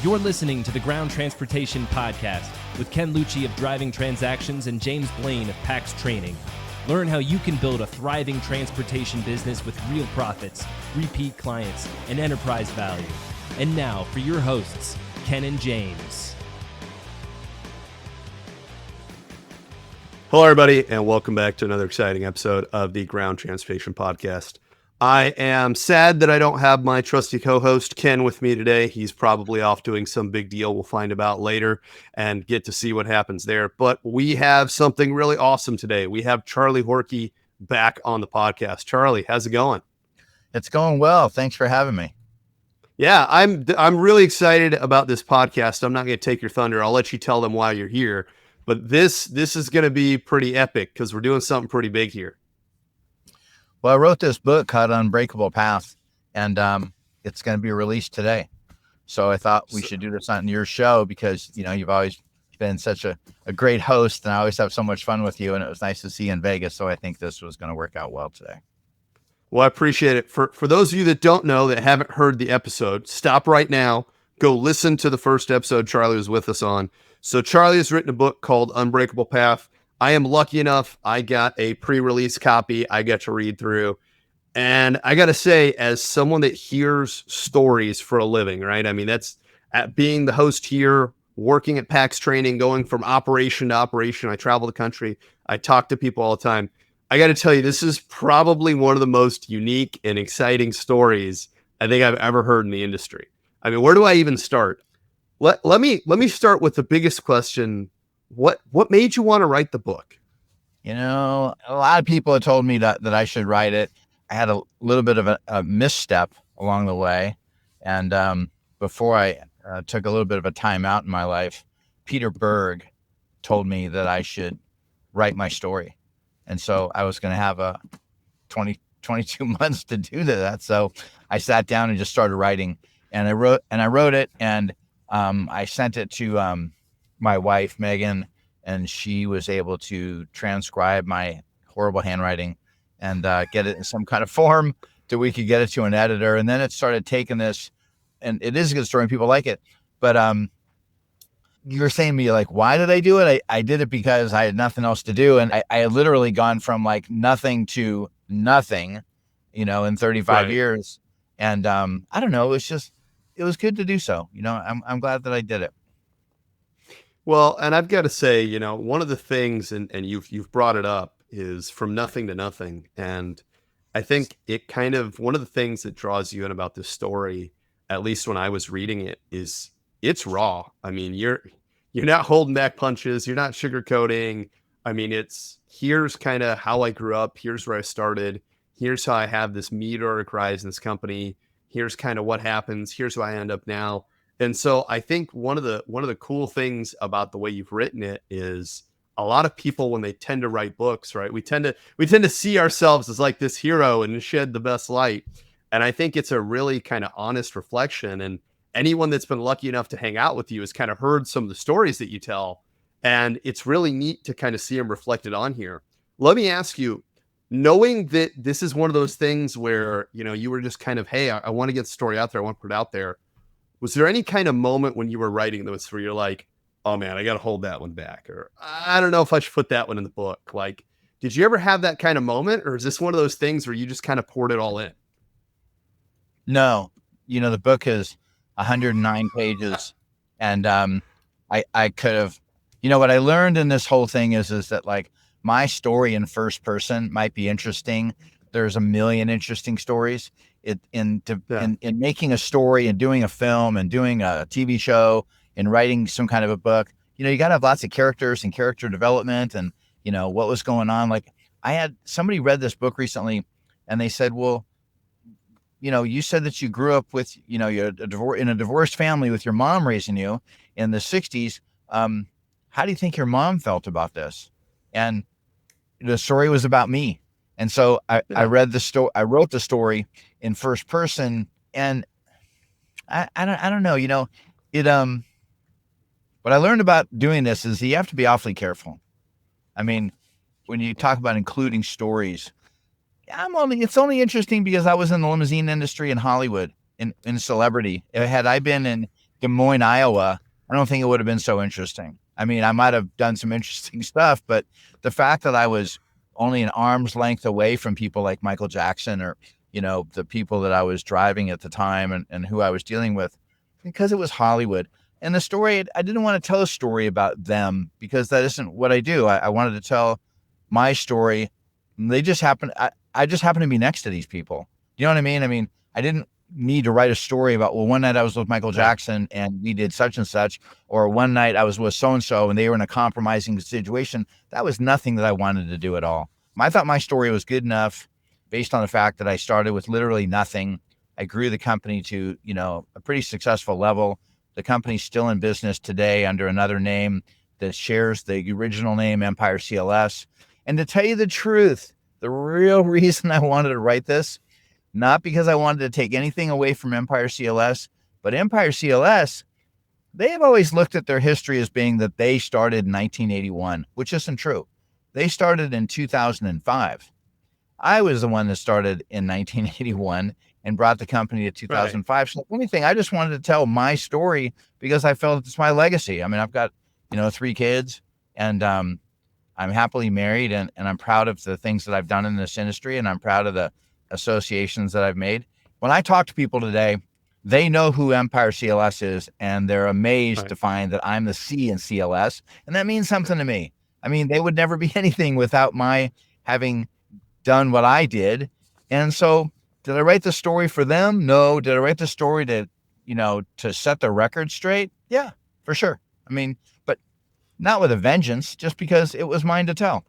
You're listening to the Ground Transportation Podcast with Ken Lucci of Driving Transactions and James Blaine of PAX Training. Learn how you can build a thriving transportation business with real profits, repeat clients, and enterprise value. And now for your hosts, Ken and James. Hello, everybody, and welcome back to another exciting episode of the Ground Transportation Podcast. I am sad that I don't have my trusty co-host Ken with me today. He's probably off doing some big deal we'll find about later and get to see what happens there. But we have something really awesome today. We have Charlie Horky back on the podcast. Charlie, how's it going? It's going well. Thanks for having me. Yeah, I'm really excited about this podcast. I'm not going to take your thunder. I'll let you tell them why you're here. But this is going to be pretty epic because we're doing something pretty big here. Well, I wrote this book called Unbreakable Path, and it's going to be released today. So I thought we should do this on your show because, you know, you've always been such a great host, and I always have so much fun with you, and it was nice to see you in Vegas. So I think this was going to work out well today. Well, I appreciate it. For those of you that don't know, that haven't heard the episode, stop right now. Go listen to the first episode Charlie was with us on. So Charlie has written a book called Unbreakable Path. I am lucky enough. I got a pre-release copy I got to read through. And I got to say, as someone that hears stories for a living, right? I mean, that's at being the host here, working at PAX Training, going from operation to operation. I travel the country. I talk to people all the time. I got to tell you, this is probably one of the most unique and exciting stories I think I've ever heard in the industry. I mean, where do I even start? Let me start with the biggest question. What made you want to write the book? You know, a lot of people have told me that I should write it. I had a little bit of a misstep along the way. And before I took a little bit of a time out in my life, Peter Berg told me that I should write my story. And so I was going to have 22 months to do that. So I sat down and just started writing. And I wrote it, and I sent it to my wife, Megan, and she was able to transcribe my horrible handwriting and get it in some kind of form that we could get it to an editor. And then it started taking this, and it is a good story and people like it. But you're saying to me, like, why did I do it? I did it because I had nothing else to do. And I had literally gone from like nothing to nothing, you know, in 35 years. And I don't know, it was good to do so. You know, I'm glad that I did it. Well, and I've got to say, you know, one of the things, and you've brought it up, is from nothing to nothing. And I think it kind of, one of the things that draws you in about this story, at least when I was reading it, is it's raw. I mean, you're not holding back punches. You're not sugarcoating. I mean, it's here's kind of how I grew up. Here's where I started. Here's how I have this meteoric rise in this company. Here's kind of what happens. Here's where I end up now. And so I think one of the cool things about the way you've written it is a lot of people, when they tend to write books, right, we tend to see ourselves as like this hero and shed the best light. And I think it's a really kind of honest reflection. And anyone that's been lucky enough to hang out with you has kind of heard some of the stories that you tell. And it's really neat to kind of see them reflected on here. Let me ask you, knowing that this is one of those things where, you know, you were just kind of, hey, I want to get the story out there. I want to put it out there. Was there any kind of moment when you were writing this where you're like, oh man, I got to hold that one back, or I don't know if I should put that one in the book? Like, did you ever have that kind of moment, or is this one of those things where you just kind of poured it all in? No, you know, the book is 109 pages, and I could have, you know, what I learned in this whole thing is that like my story in first person might be interesting. There's a million interesting stories. In making a story and doing a film and doing a TV show and writing some kind of a book, you know, you got to have lots of characters and character development and, you know, what was going on. Like I had somebody read this book recently and they said, well, you know, you said that you grew up with, you know, you're in a divorced family with your mom raising you in the 60s. How do you think your mom felt about this? And the story was about me. And so I read the story. I wrote the story in first person, and I don't know. You know, what I learned about doing this is you have to be awfully careful. I mean, when you talk about including stories, it's only interesting because I was in the limousine industry in Hollywood, in celebrity. Had I been in Des Moines, Iowa, I don't think it would have been so interesting. I mean, I might have done some interesting stuff, but the fact that I was only an arm's length away from people like Michael Jackson or, the people that I was driving at the time and who I was dealing with, because it was Hollywood. And the story, I didn't want to tell a story about them because that isn't what I do. I wanted to tell my story. They just happened. I just happened to be next to these people. You know what I mean? I mean, I didn't need to write a story about, well, one night I was with Michael Jackson and we did such and such, or one night I was with so-and-so and they were in a compromising situation. That was nothing that I wanted to do at all. I thought my story was good enough based on the fact that I started with literally nothing. I grew the company to, a pretty successful level. The company's still in business today under another name that shares the original name, Empire CLS. And to tell you the truth, the real reason I wanted to write this, not because I wanted to take anything away from Empire CLS, but Empire CLS, they have always looked at their history as being that they started in 1981, which isn't true. They started in 2005. I was the one that started in 1981 and brought the company to 2005. Right. So anything, I just wanted to tell my story because I felt it's my legacy. I mean, I've got, 3 kids and I'm happily married and I'm proud of the things that I've done in this industry. And I'm proud of the associations that I've made. When I talk to people today, they know who Empire CLS is and they're amazed to find that I'm the C in CLS. And that means something to me. I mean, they would never be anything without my having done what I did. And so did I write the story for them? No. Did I write the story to, to set the record straight? Yeah, for sure. I mean, but not with a vengeance, just because it was mine to tell.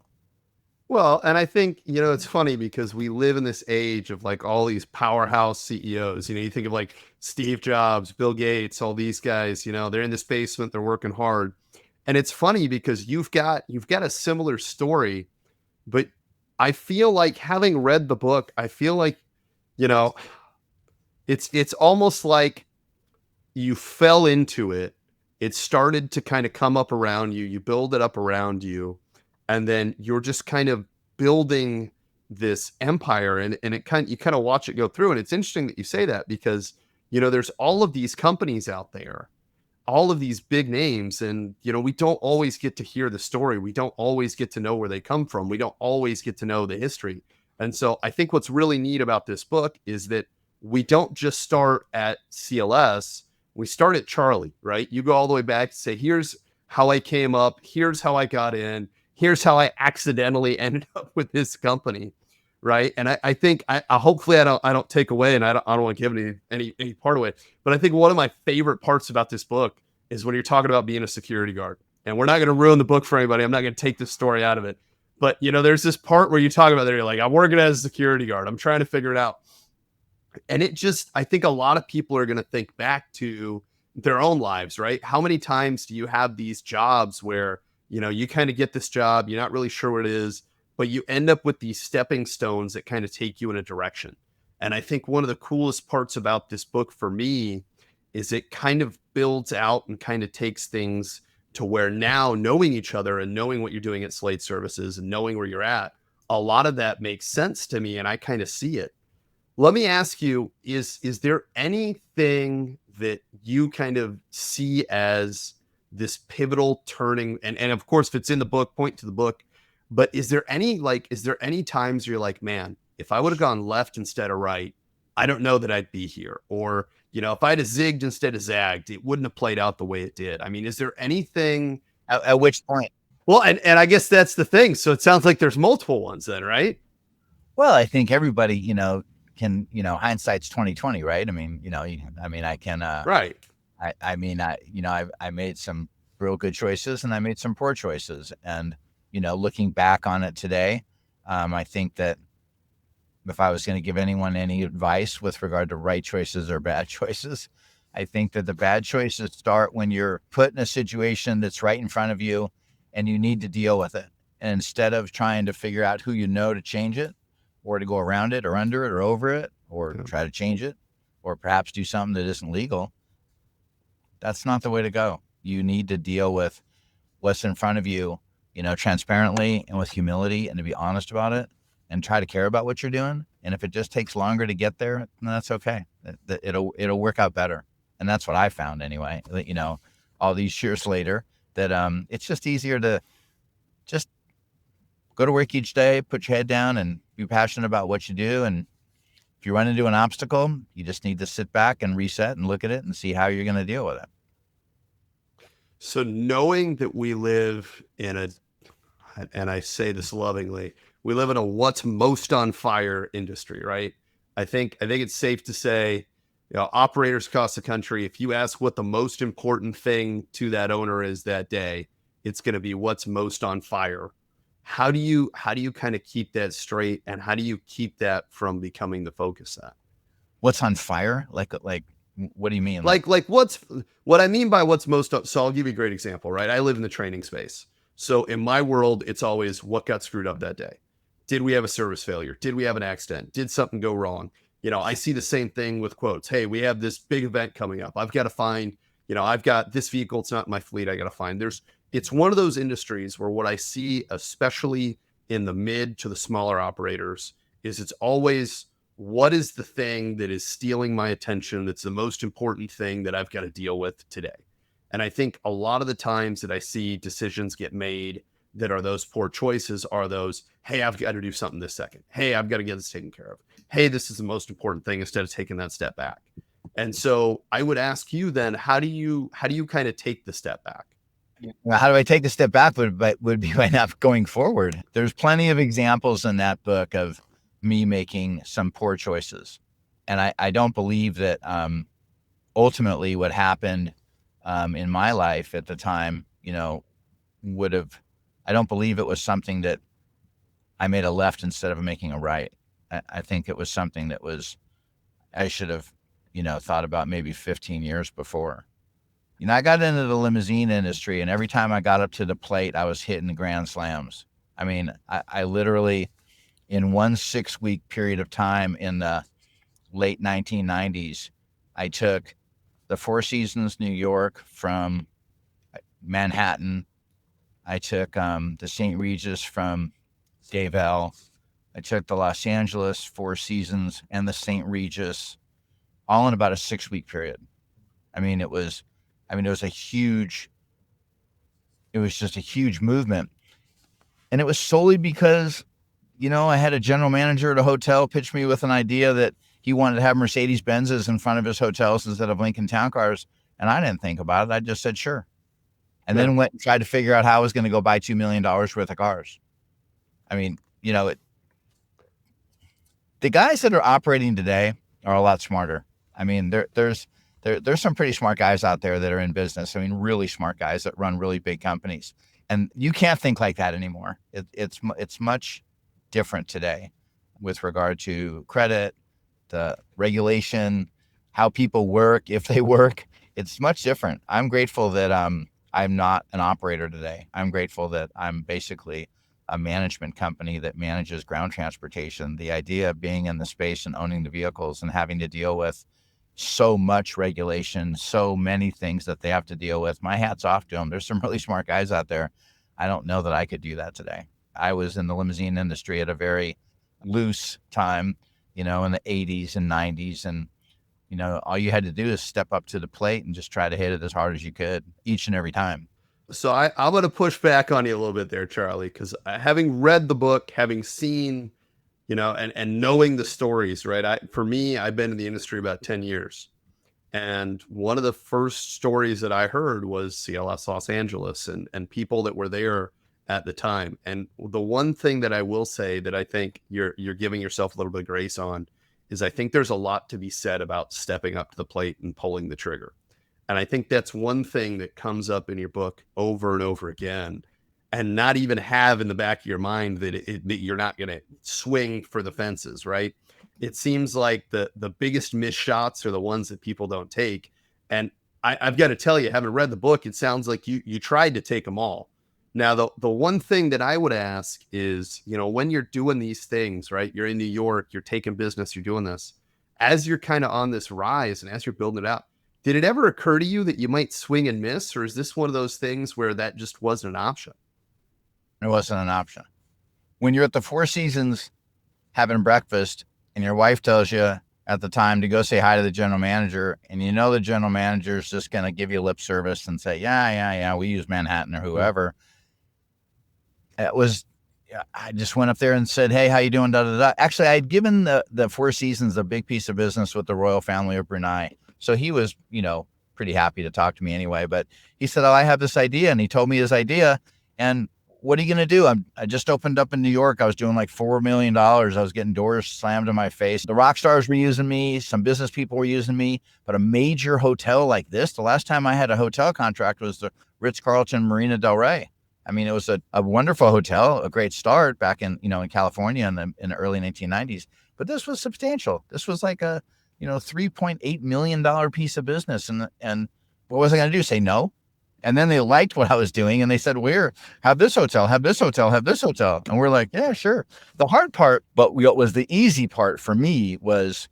Well, and I think, it's funny because we live in this age of like all these powerhouse CEOs. You think of like Steve Jobs, Bill Gates, all these guys, they're in this basement, they're working hard. And it's funny because you've got a similar story, but I feel like having read the book, I feel like, it's almost like you fell into it. It started to kind of come up around you. You build it up around you. And then you're just kind of building this empire and you kind of watch it go through. And it's interesting that you say that because, there's all of these companies out there, all of these big names. And, we don't always get to hear the story. We don't always get to know where they come from. We don't always get to know the history. And so I think what's really neat about this book is that we don't just start at CLS. We start at Charlie, right? You go all the way back to say, here's how I came up. Here's how I got in. Here's how I accidentally ended up with this company, right? And I think I hopefully I don't take away, and I don't want to give any part away. But I think one of my favorite parts about this book is when you're talking about being a security guard. And we're not going to ruin the book for anybody. I'm not going to take this story out of it. But there's this part where you talk about there. You're like, I'm working as a security guard. I'm trying to figure it out. And I think a lot of people are going to think back to their own lives, right? How many times do you have these jobs where you kind of get this job, you're not really sure what it is, but you end up with these stepping stones that kind of take you in a direction. And I think one of the coolest parts about this book for me is it kind of builds out and kind of takes things to where now knowing each other and knowing what you're doing at Slade Services and knowing where you're at, a lot of that makes sense to me and I kind of see it. Let me ask you, is there anything that you kind of see as this pivotal turning, and of course, if it's in the book, point to the book, but is there any times you're like, man, if I would have gone left instead of right, I don't know that I'd be here. Or, if I'd have zigged instead of zagged, it wouldn't have played out the way it did. I mean, is there anything at which point? Well, and I guess that's the thing. So it sounds like there's multiple ones then, right? Well, I think everybody, can, hindsight's 20/20, right? I mean, I can, right. I made some real good choices and I made some poor choices. And, looking back on it today, I think that if I was going to give anyone any advice with regard to right choices or bad choices, I think that the bad choices start when you're put in a situation that's right in front of you and you need to deal with it. And instead of trying to figure out who to change it or to go around it or under it or over it or try to change it or perhaps do something that isn't legal, that's not the way to go. You need to deal with what's in front of you, transparently and with humility and to be honest about it and try to care about what you're doing. And if it just takes longer to get there, then that's okay. It'll work out better. And that's what I found anyway, that, all these years later, that it's just easier to just go to work each day, put your head down and be passionate about what you do. And if you run into an obstacle, you just need to sit back and reset and look at it and see how you're going to deal with it. So knowing that we live in a, and I say this lovingly, we live in a what's most on fire industry, right? I think it's safe to say, operators across the country, if you ask what the most important thing to that owner is that day, it's going to be what's most on fire. How do you kind of keep that straight, and how do you keep that from becoming the focus at? What's on fire? Like, what do you mean? Like what I mean by what's most, so I'll give you a great example, right? I live in the training space. So in my world, it's always what got screwed up that day. Did we have a service failure? Did we have an accident? Did something go wrong? I see the same thing with quotes. Hey, we have this big event coming up. I've got to find, I've got this vehicle. It's not in my fleet. I got to find. It's one of those industries where what I see, especially in the mid to the smaller operators, is it's always, what is the thing that is stealing my attention? That's the most important thing that I've got to deal with today. And I think a lot of the times that I see decisions get made that are those poor choices are those, hey, I've got to do something this second. Hey, I've got to get this taken care of. Hey, this is the most important thing, instead of taking that step back. And so I would ask you then, how do you kind of take the step back? Well, how do I take the step back would be by not going forward. There's plenty of examples in that book of me making some poor choices. And I don't believe that ultimately what happened in my life at the time, I don't believe it was something that I made a left instead of making a right. I think it was something that I should have, thought about maybe 15 years before. I got into the limousine industry, and every time I got up to the plate, I was hitting the grand slams. I mean, I literally, in one 6-week period of time in the late 1990s, I took the Four Seasons New York from Manhattan. I took the St. Regis from Daybell. I took the Los Angeles Four Seasons and the St. Regis, all in about a 6-week period. It was just a huge movement. And it was solely because, I had a general manager at a hotel pitch me with an idea that he wanted to have Mercedes Benzes in front of his hotels instead of Lincoln Town Cars. And I didn't think about it. I just said, sure. And then went and tried to figure out how I was going to go buy $2 million worth of cars. The guys that are operating today are a lot smarter. There's some pretty smart guys out there that are in business. Really smart guys that run really big companies. And you can't think like that anymore. It's much different today with regard to credit, the regulation, how people work, if they work. It's much different. I'm grateful that I'm not an operator today. I'm grateful that I'm basically a management company that manages ground transportation. The idea of being in the space and owning the vehicles and having to deal with so much regulation, so many things that they have to deal with. My hat's off to them. There's some really smart guys out there. I don't know that I could do that today. I was in the limousine industry at a very loose time, in the 80s and 90s. And, all you had to do is step up to the plate and just try to hit it as hard as you could each and every time. So I'm going to push back on you a little bit there, Charlie, because having read the book, having seen, and knowing the stories, right? For me, I've been in the industry about 10 years. And one of the first stories that I heard was CLS Los Angeles and people that were there at the time. And the one thing that I will say that I think you're giving yourself a little bit of grace on is I think there's a lot to be said about stepping up to the plate and pulling the trigger. And I think that's one thing that comes up in your book over and over again, and not even have in the back of your mind that you're not going to swing for the fences, right? It seems like the biggest missed shots are the ones that people don't take. And I've got to tell you, having read the book, it sounds like you tried to take them all. Now, the one thing that I would ask is, when you're doing these things, right? You're in New York, you're taking business, you're doing this. As you're kind of on this rise and as you're building it out, did it ever occur to you that you might swing and miss? Or is this one of those things where that just wasn't an option? It wasn't an option. When you're at the Four Seasons having breakfast and your wife tells you, at the time to go say hi to the general manager. And the general manager is just going to give you lip service and say, yeah, we use Manhattan or whoever. I just went up there and said, hey, how you doing? Da, da, da. Actually, I had given the Four Seasons a big piece of business with the royal family of Brunei. So he was, pretty happy to talk to me anyway. But he said, oh, I have this idea. And he told me his idea. And what are you going to do? I just opened up in New York. I was doing like $4 million. I was getting doors slammed in my face. The rock stars were using me. Some business people were using me. But a major hotel like this, the last time I had a hotel contract was the Ritz-Carlton Marina Del Rey. I mean, it was a wonderful hotel, a great start back in California in the early 1990s. But this was substantial. This was like a, $3.8 million piece of business. And what was I going to do? Say no? And then they liked what I was doing. And they said, have this hotel, have this hotel, have this hotel. And we're like, yeah, sure. The hard part, but what was the easy part for me was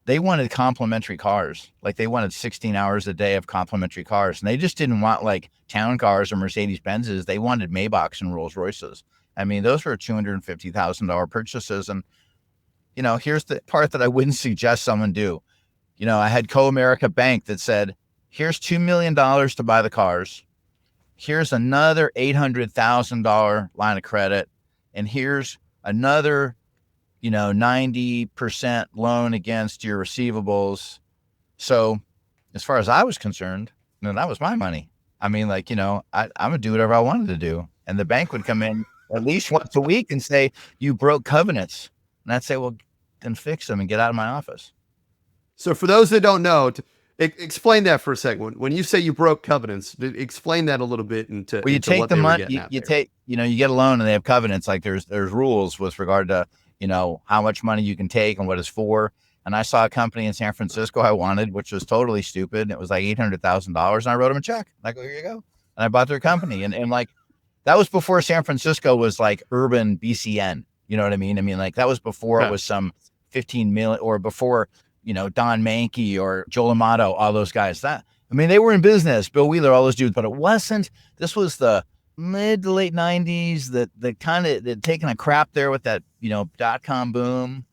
they wanted complimentary cars. Like they wanted 16 hours a day of complimentary cars. And they just didn't want like town cars or Mercedes Benzes. They wanted Maybachs and Rolls Royces. I mean, those were $250,000 purchases. And, here's the part that I wouldn't suggest someone do. I had Co-America Bank that said, here's $2 million to buy the cars. Here's another $800,000 line of credit. And here's another 90% loan against your receivables. So as far as I was concerned, that was my money. I mean, I'm going to do whatever I wanted to do. And the bank would come in at least once a week and say, you broke covenants. And I'd say, well, then fix them and get out of my office. So for those that don't know, explain that for a second. When you say you broke covenants, explain that a little bit into you into take what the they were money, getting at you there. take, you get a loan and they have covenants. Like there's rules with regard to, how much money you can take and what it's for. And I saw a company in San Francisco I wanted, which was totally stupid. And it was like $800,000. And I wrote them a check. And I go, here you go. And I bought their company. And like, that was before San Francisco was like urban BCN. You know what I mean? I mean, like that was before it was some 15 million or before, Don Mankey or Joe L'Amato, all those guys. They were in business, Bill Wheeler, all those dudes, but it wasn't. This was the mid to late 90s that kind of taking a crap there with that, .com boom.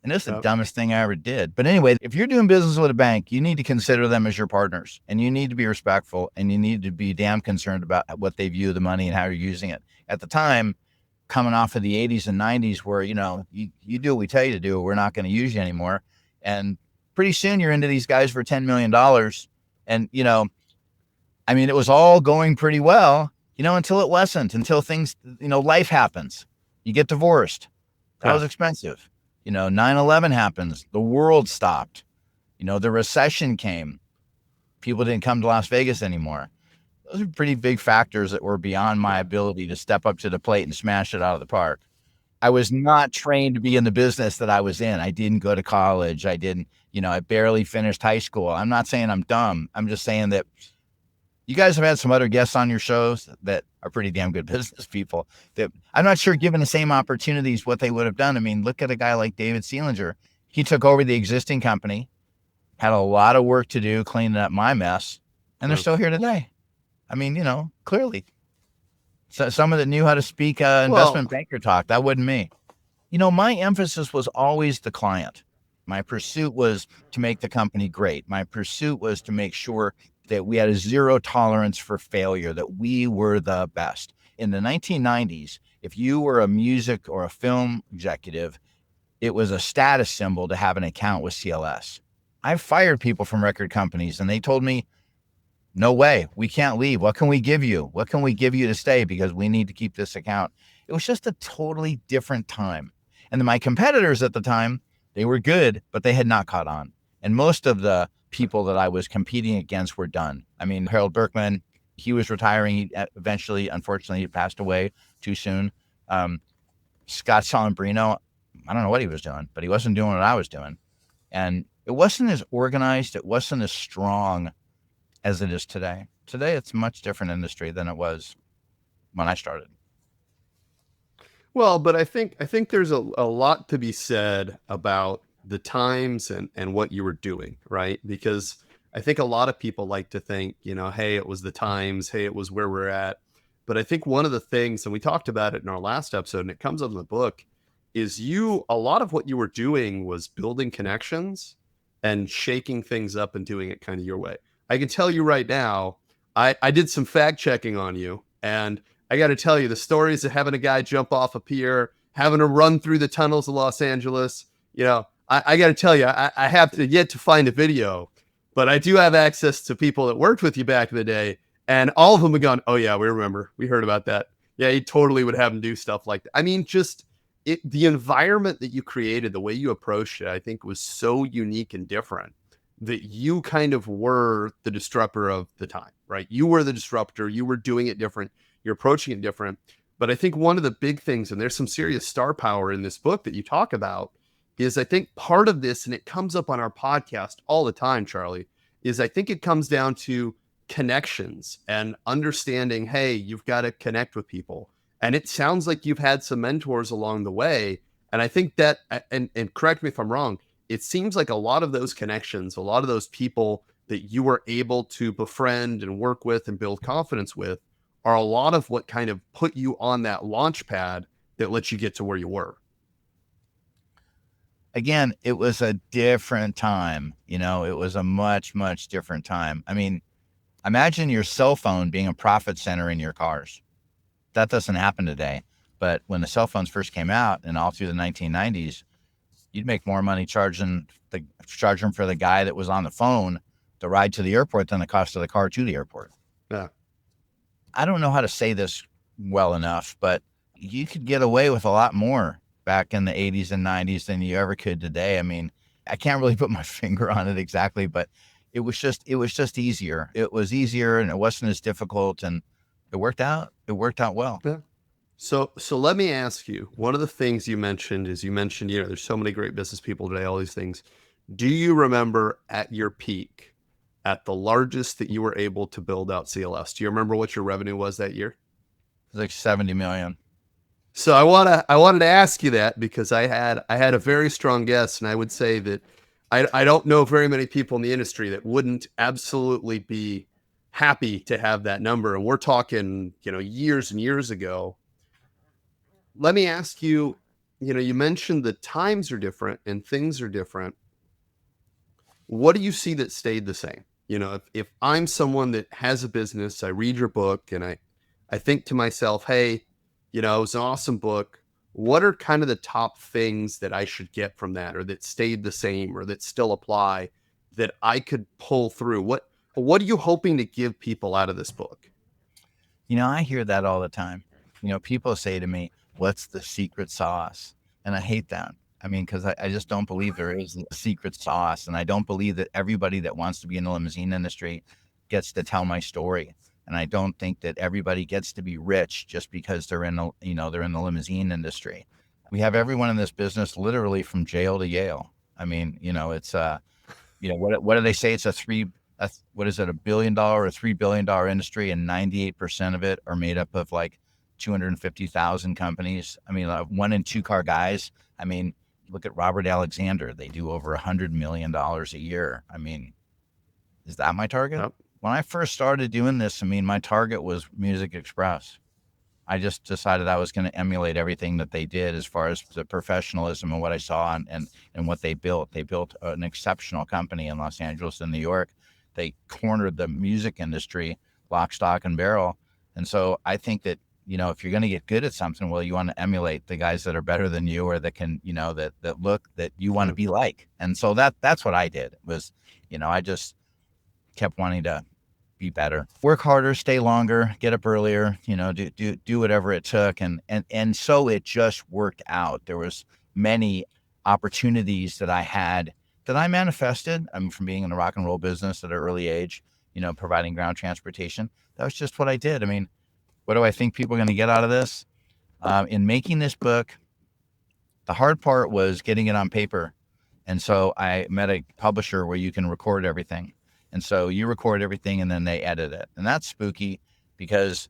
And this is the dumbest thing I ever did. But anyway, if you're doing business with a bank, you need to consider them as your partners and you need to be respectful and you need to be damn concerned about what they view the money and how you're using it. At the time, coming off of the 80s and 90s where, you do what we tell you to do, we're not going to use you anymore. And pretty soon you're into these guys for $10 million. And, it was all going pretty well, until it wasn't, until things, life happens. You get divorced. That was expensive. 9/11 happens. The world stopped. The recession came. People didn't come to Las Vegas anymore. Those are pretty big factors that were beyond my ability to step up to the plate and smash it out of the park. I was not trained to be in the business that I was in. I didn't go to college. I didn't, I barely finished high school. I'm not saying I'm dumb. I'm just saying that you guys have had some other guests on your shows that are pretty damn good business people that I'm not sure given the same opportunities, what they would have done. I mean, look at a guy like David Seelinger. He took over the existing company, had a lot of work to do cleaning up my mess, and they're still here today. I mean, clearly. So someone that knew how to speak investment banker talk, that wasn't me. My emphasis was always the client. My pursuit was to make the company great. My pursuit was to make sure that we had a zero tolerance for failure, that we were the best. In the 1990s, if you were a music or a film executive, it was a status symbol to have an account with CLS. I fired people from record companies and they told me, no way, we can't leave. What can we give you? What can we give you to stay? Because we need to keep this account. It was just a totally different time. And then my competitors at the time, they were good, but they had not caught on. And most of the people that I was competing against were done. I mean, Harold Berkman, he was retiring. He eventually, unfortunately, he passed away too soon. Scott Salambrino, I don't know what he was doing, but he wasn't doing what I was doing. And it wasn't as organized. It wasn't as strong as it is today. Today, it's a much different industry than it was when I started. Well, but I think there's a lot to be said about the times and what you were doing, right? Because I think a lot of people like to think, hey, it was the times, hey, it was where we're at. But I think one of the things, and we talked about it in our last episode, and it comes up in the book, is a lot of what you were doing was building connections and shaking things up and doing it kind of your way. I can tell you right now, I did some fact checking on you, and I got to tell you, the stories of having a guy jump off a pier, having to run through the tunnels of Los Angeles, I got to tell you, I have to yet to find a video, but I do have access to people that worked with you back in the day, and all of them have gone, oh yeah, we remember, we heard about that. Yeah, he totally would have them do stuff like that. I mean, just the environment that you created, the way you approached it, I think was so unique and different that you kind of were the disruptor of the time, right? You were the disruptor. You were doing it different. You're approaching it different. But I think one of the big things, and there's some serious star power in this book that you talk about, is I think part of this, and it comes up on our podcast all the time, Charlie, is I think it comes down to connections and understanding, hey, you've got to connect with people. And it sounds like you've had some mentors along the way. And I think that, and correct me if I'm wrong, it seems like a lot of those connections, a lot of those people that you were able to befriend and work with and build confidence with are a lot of what kind of put you on that launch pad that lets you get to where you were. Again, it was a different time. It was a much, much different time. I mean, imagine your cell phone being a profit center in your cars. That doesn't happen today. But when the cell phones first came out and all through the 1990s, you'd make more money charging for the guy that was on the phone to ride to the airport than the cost of the car to the airport. Yeah. I don't know how to say this well enough, but you could get away with a lot more back in the 80s and 90s than you ever could today. I mean, I can't really put my finger on it exactly, but it was just easier. It was easier and it wasn't as difficult, and it worked out. It worked out well. Yeah. So let me ask you, one of the things you mentioned is there's so many great business people today, all these things. Do you remember at your peak, at the largest that you were able to build out CLS? Do you remember what your revenue was that year? It was like 70 million. So I wanted to ask you that because I had a very strong guess, and I would say that I don't know very many people in the industry that wouldn't absolutely be happy to have that number. And we're talking, years and years ago. Let me ask you, you mentioned the times are different and things are different. What do you see that stayed the same? If I'm someone that has a business, I read your book and I think to myself, hey, it was an awesome book. What are kind of the top things that I should get from that, or that stayed the same, or that still apply, that I could pull through? What are you hoping to give people out of this book? I hear that all the time. People say to me, what's the secret sauce? And I hate that. I mean, because I just don't believe there is a secret sauce. And I don't believe that everybody that wants to be in the limousine industry gets to tell my story. And I don't think that everybody gets to be rich just because they're in the limousine industry. We have everyone in this business literally from jail to Yale. I mean, it's what do they say? It's $1 billion or $3 billion industry, and 98% of it are made up of like 250,000 companies. I mean, 1 and 2 car guys. I mean, look at Robert Alexander. They do over $100 million a year. I mean, is that my target? Yep. When I first started doing this, I mean, my target was Music Express. I just decided I was going to emulate everything that they did as far as the professionalism and what I saw and what they built. They built an exceptional company in Los Angeles and New York. They cornered the music industry, lock, stock, and barrel. And so I think that, if you're going to get good at something, well, you want to emulate the guys that are better than you, or that can, that look, that you want to be like. And so that's what I did was, I just kept wanting to be better, work harder, stay longer, get up earlier, do whatever it took. And so it just worked out. There was many opportunities that I had that I manifested. I mean, from being in the rock and roll business at an early age, providing ground transportation. That was just what I did. I mean, what do I think people are going to get out of this? In making this book, the hard part was getting it on paper. And so I met a publisher where you can record everything. And so you record everything and then they edit it. And that's spooky because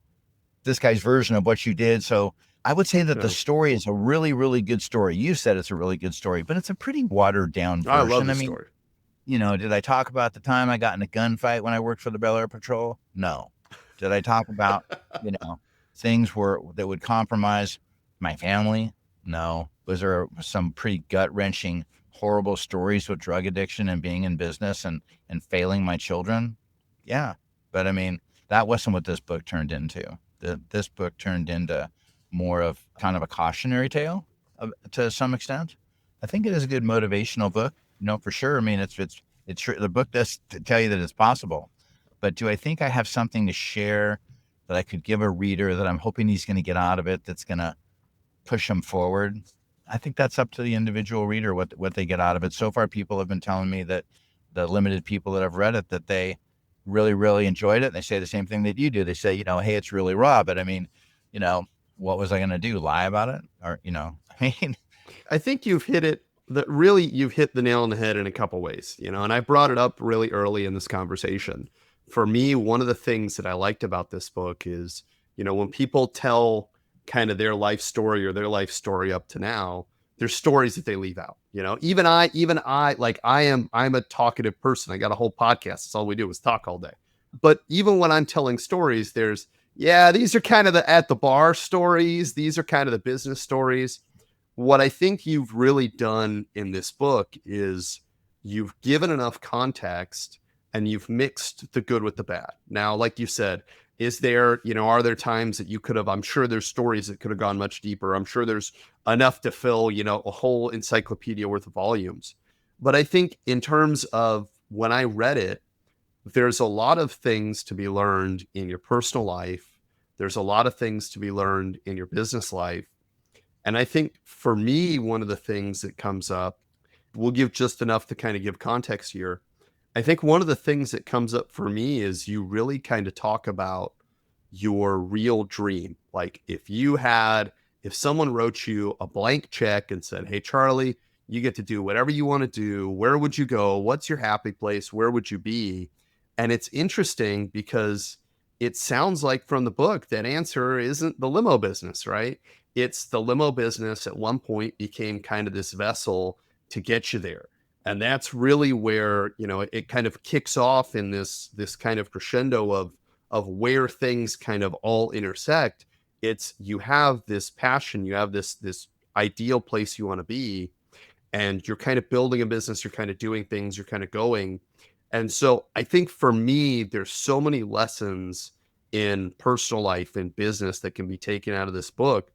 this guy's version of what you did. So I would say that the story is a really, really good story. You said it's a really good story, but it's a pretty watered down version. I love the story. Did I talk about the time I got in a gunfight when I worked for the Bel Air Patrol? No. Did I talk about, things that would compromise my family? No. Was there some pretty gut-wrenching, horrible stories with drug addiction and being in business and failing my children? Yeah. But I mean, that wasn't what this book turned into. This book turned into more of kind of a cautionary tale to some extent. I think it is a good motivational book, for sure. I mean, it's the book does tell you that it's possible. But do I think I have something to share that I could give a reader that I'm hoping he's going to get out of it that's going to push them forward? I think that's up to the individual reader what they get out of it. So far, people have been telling me that the limited people that have read it, that they really, really enjoyed it. And they say the same thing that you do. They say, hey, it's really raw, but I mean, what was I going to do? Lie about it? Or, I mean, I think you've hit the nail on the head in a couple ways, and I brought it up really early in this conversation. For me, one of the things that I liked about this book is, when people tell kind of their life story or their life story up to now, there's stories that they leave out. Even I, like I'm a talkative person. I got a whole podcast. That's all we do is talk all day. But even when I'm telling stories, these are kind of the at the bar stories. These are kind of the business stories. What I think you've really done in this book is you've given enough context and you've mixed the good with the bad. Now, like you said, are there times that you could have, I'm sure there's stories that could have gone much deeper. I'm sure there's enough to fill, a whole encyclopedia worth of volumes. But I think in terms of when I read it, there's a lot of things to be learned in your personal life. There's a lot of things to be learned in your business life. And I think for me, one of the things that comes up, we'll give just enough to kind of give context here. I think one of the things that comes up for me is you really kind of talk about your real dream. Like if someone wrote you a blank check and said, hey, Charlie, you get to do whatever you want to do. Where would you go? What's your happy place? Where would you be? And it's interesting because it sounds like from the book that answer isn't the limo business, right? It's the limo business at one point became kind of this vessel to get you there. And that's really where, it kind of kicks off in this kind of crescendo of where things kind of all intersect. It's you have this passion, you have this ideal place you want to be, and you're kind of building a business, you're kind of doing things, you're kind of going. And so I think for me, there's so many lessons in personal life and business that can be taken out of this book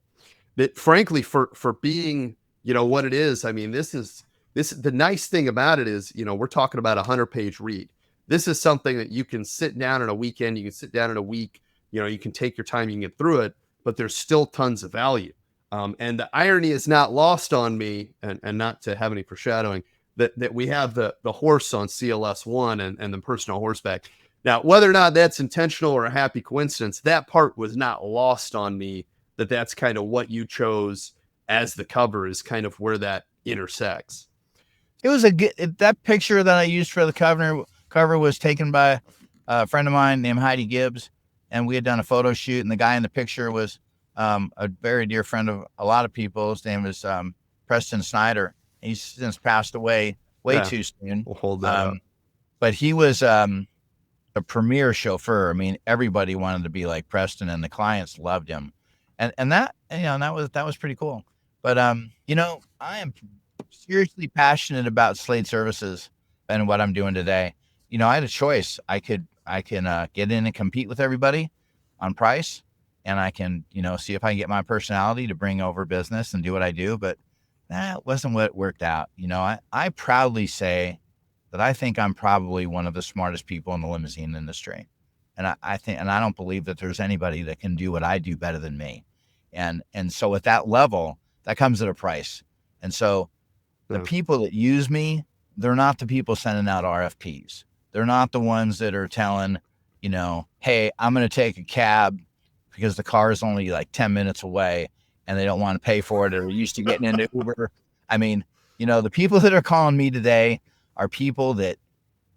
that frankly, for being, what it is, I mean, the nice thing about it is, we're talking about 100-page read. This is something that you can sit down in a weekend, you can sit down in a week, you can take your time, you can get through it, but there's still tons of value. And the irony is not lost on me, and not to have any foreshadowing, that we have the horse on CLS1 and the person on horseback. Now, whether or not that's intentional or a happy coincidence, that part was not lost on me, that's kind of what you chose as the cover is kind of where that intersects. It was that picture that I used for the cover was taken by a friend of mine named Heidi Gibbs, and we had done a photo shoot, and the guy in the picture was a very dear friend of a lot of people. His name was Preston Snyder. He's since passed away too soon. We'll hold that up. But he was a premier chauffeur. I mean, everybody wanted to be like Preston, and the clients loved him, and that that was pretty cool. But I am seriously passionate about Slade Services and what I'm doing today. I had a choice. I can get in and compete with everybody on price, and I can, see if I can get my personality to bring over business and do what I do. But that wasn't what worked out. I proudly say that I think I'm probably one of the smartest people in the limousine industry. And I think, and I don't believe that there's anybody that can do what I do better than me. And so at that level, that comes at a price. And so the people that use me, they're not the people sending out RFPs. They're not the ones that are telling, hey, I'm going to take a cab because the car is only like 10 minutes away and they don't want to pay for it or are used to getting into Uber. I mean, the people that are calling me today are people that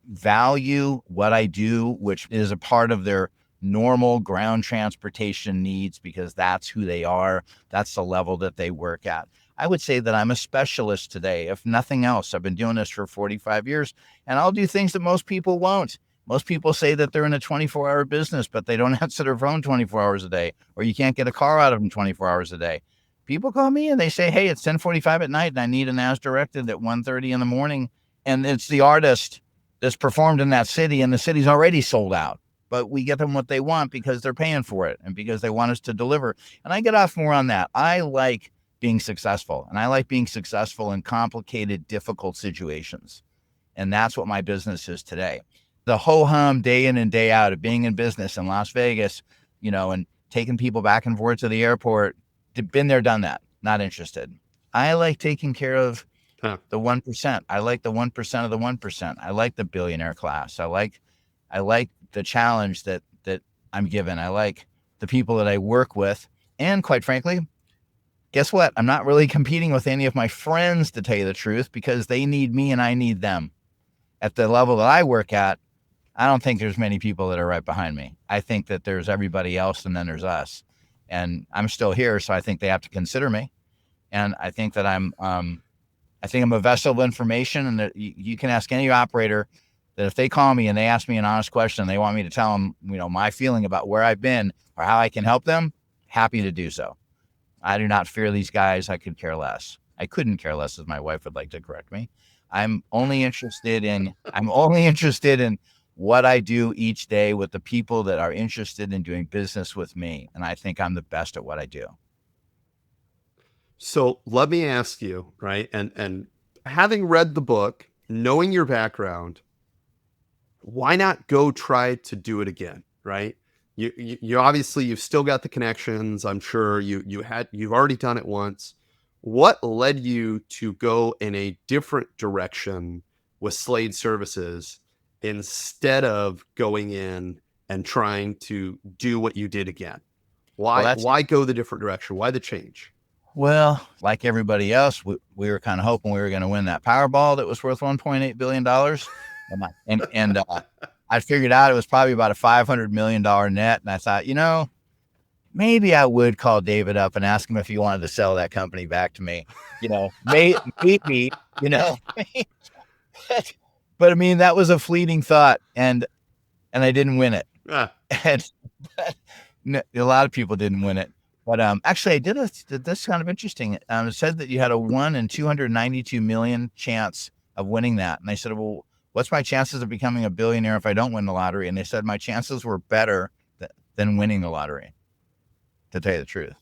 value what I do, which is a part of their normal ground transportation needs because that's who they are. That's the level that they work at. I would say that I'm a specialist today. If nothing else, I've been doing this for 45 years and I'll do things that most people won't. Most people say that they're in a 24-hour business, but they don't answer their phone 24 hours a day, or you can't get a car out of them 24 hours a day. People call me and they say, hey, it's 10:45 at night and I need an as directed at 1:30 in the morning. And it's the artist that's performed in that city and the city's already sold out. But we get them what they want because they're paying for it and because they want us to deliver. And I get off more on that. I like being successful, and I like being successful in complicated, difficult situations. And that's what my business is today. The ho-hum day in and day out of being in business in Las Vegas, and taking people back and forth to the airport, been there, done that, not interested. I like taking care of the 1%. I like the 1% of the 1%. I like the billionaire class. I like the challenge that I'm given. I like the people that I work with. And quite frankly, guess what? I'm not really competing with any of my friends, to tell you the truth, because they need me and I need them. At the level that I work at, I don't think there's many people that are right behind me. I think that there's everybody else and then there's us. And I'm still here, so I think they have to consider me. And I think that I'm a vessel of information, and that you can ask any operator that if they call me and they ask me an honest question, and they want me to tell them, my feeling about where I've been or how I can help them, happy to do so. I do not fear these guys. I could care less. I couldn't care less, as my wife would like to correct me. I'm only interested in what I do each day with the people that are interested in doing business with me. And I think I'm the best at what I do. So let me ask you, right? And having read the book, knowing your background, why not go try to do it again, right? You obviously, you've still got the connections. I'm sure you've already done it once. What led you to go in a different direction with Slade Services instead of going in and trying to do what you did again? Why go the different direction? Why the change? Well, like everybody else, we were kind of hoping we were going to win that Powerball that was worth $1.8 billion. And I figured out it was probably about a $500 million net. And I thought, maybe I would call David up and ask him if he wanted to sell that company back to me. Maybe. But I mean, that was a fleeting thought, and I didn't win it. And a lot of people didn't win it. But actually, I did this kind of interesting. It said that you had a 1 in 292 million chance of winning that. And I said, well, what's my chances of becoming a billionaire if I don't win the lottery? And they said my chances were better than winning the lottery, to tell you the truth.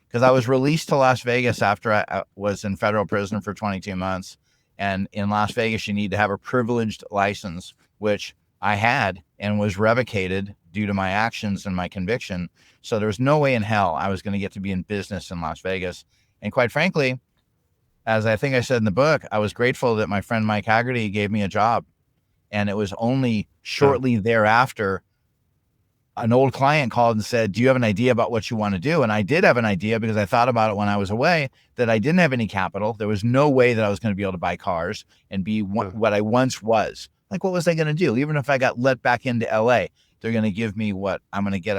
Because I was released to Las Vegas after I was in federal prison for 22 months. And in Las Vegas, you need to have a privileged license, which I had and was revocated due to my actions and my conviction. So there's no way in hell I was going to get to be in business in Las Vegas. And quite frankly, as I think I said in the book, I was grateful that my friend Mike Haggerty gave me a job. And it was only shortly thereafter, an old client called and said, do you have an idea about what you want to do? And I did have an idea, because I thought about it when I was away, that I didn't have any capital. There was no way that I was going to be able to buy cars and be what I once was. Like, what was I going to do? Even if I got let back into LA, they're going to give me what? I'm going to get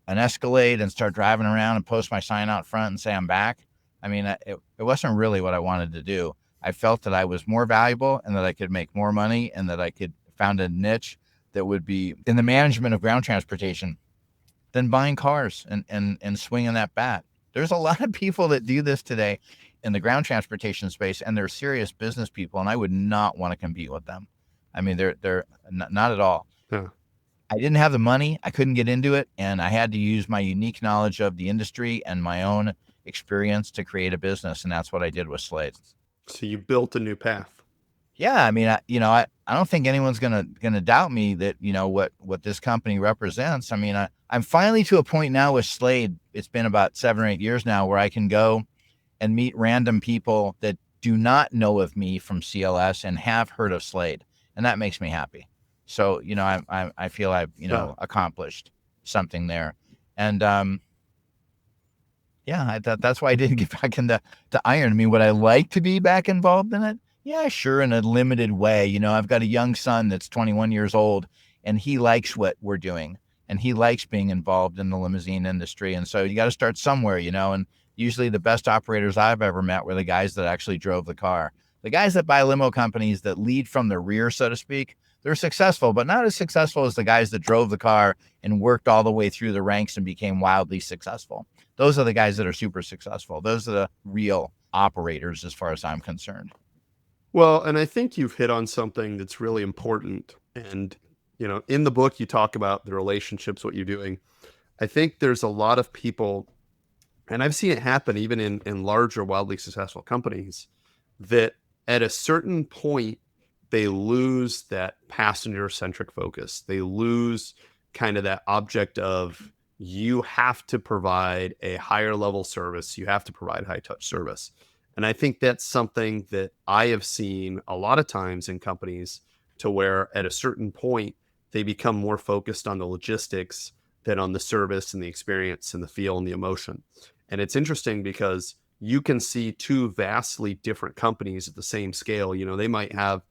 an Escalade and start driving around and post my sign out front and say I'm back. I mean, it wasn't really what I wanted to do. I felt that I was more valuable and that I could make more money and that I could found a niche that would be in the management of ground transportation than buying cars and swinging that bat. There's a lot of people that do this today in the ground transportation space, and they're serious business people, and I would not want to compete with them. I mean, they're not at all. Yeah. I didn't have the money. I couldn't get into it, and I had to use my unique knowledge of the industry and my own experience to create a business, and that's what I did with Slade. So you built a new path. Yeah, I mean, I don't think anyone's gonna doubt me that what this company represents. I mean, I'm finally to a point now with Slade. It's been about 7 or 8 years now where I can go and meet random people that do not know of me from CLS and have heard of Slade, and that makes me happy. So I feel I've accomplished something there, and that's why I didn't get back into iron. I mean, would I like to be back involved in it? Yeah, sure, in a limited way. I've got a young son that's 21 years old, and he likes what we're doing, and he likes being involved in the limousine industry. And so you got to start somewhere, and usually the best operators I've ever met were the guys that actually drove the car. The guys that buy limo companies that lead from the rear, so to speak, they're successful, but not as successful as the guys that drove the car and worked all the way through the ranks and became wildly successful. those are the guys that are super successful. Those are the real operators as far as I'm concerned. Well, and I think you've hit on something that's really important. And, in the book, you talk about the relationships, what you're doing. I think there's a lot of people, and I've seen it happen even in larger, wildly successful companies, that at a certain point, they lose that passenger-centric focus. They lose kind of that object of, you have to provide a higher level service. You have to provide high touch service. And I think that's something that I have seen a lot of times in companies, to where at a certain point, they become more focused on the logistics than on the service and the experience and the feel and the emotion. And it's interesting because you can see two vastly different companies at the same scale. They might have,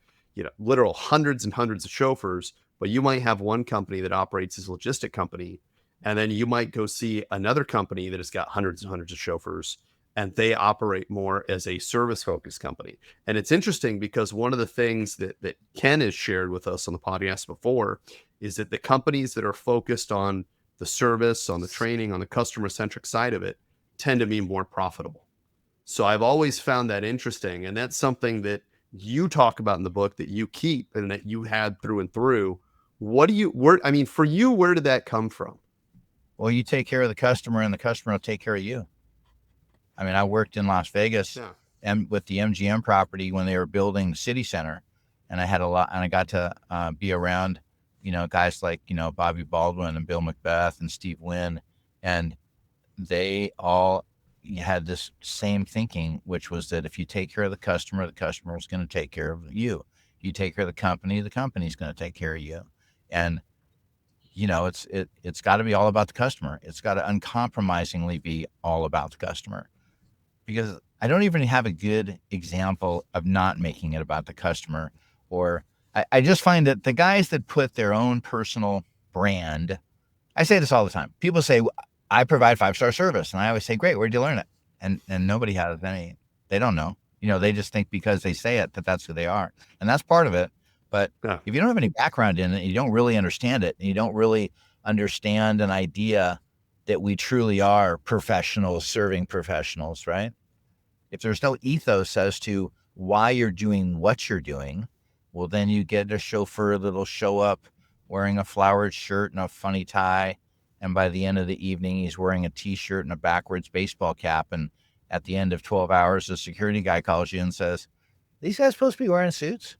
literal hundreds and hundreds of chauffeurs, but you might have one company that operates as a logistic company. And then you might go see another company that has got hundreds and hundreds of chauffeurs, and they operate more as a service focused company. And it's interesting because one of the things that Ken has shared with us on the podcast before is that the companies that are focused on the service, on the training, on the customer centric side of it, tend to be more profitable. So I've always found that interesting. And that's something that you talk about in the book, that you keep and that you had through and through. For you, where did that come from? Well, you take care of the customer and the customer will take care of you. I mean, I worked in Las Vegas and with the MGM property when they were building the city center, and I got to be around, guys like, Bobby Baldwin and Bill Macbeth and Steve Wynn, and they all had this same thinking, which was that if you take care of the customer is going to take care of you. If you take care of the company's going to take care of you. And it's got to be all about the customer. It's got to uncompromisingly be all about the customer, because I don't even have a good example of not making it about the customer. Or I just find that the guys that put their own personal brand, I say this all the time. People say, I provide 5-star service. And I always say, great, where'd you learn it? And nobody has any, they don't know. They just think because they say it, that's who they are. And that's part of it. But if you don't have any background in it, you don't really understand it, and you don't really understand an idea that we truly are professionals serving professionals, right? If there's no ethos as to why you're doing what you're doing, well, then you get a chauffeur that'll show up wearing a flowered shirt and a funny tie. And by the end of the evening, he's wearing a T-shirt and a backwards baseball cap. And at the end of 12 hours, the security guy calls you and says, these guys supposed to be wearing suits?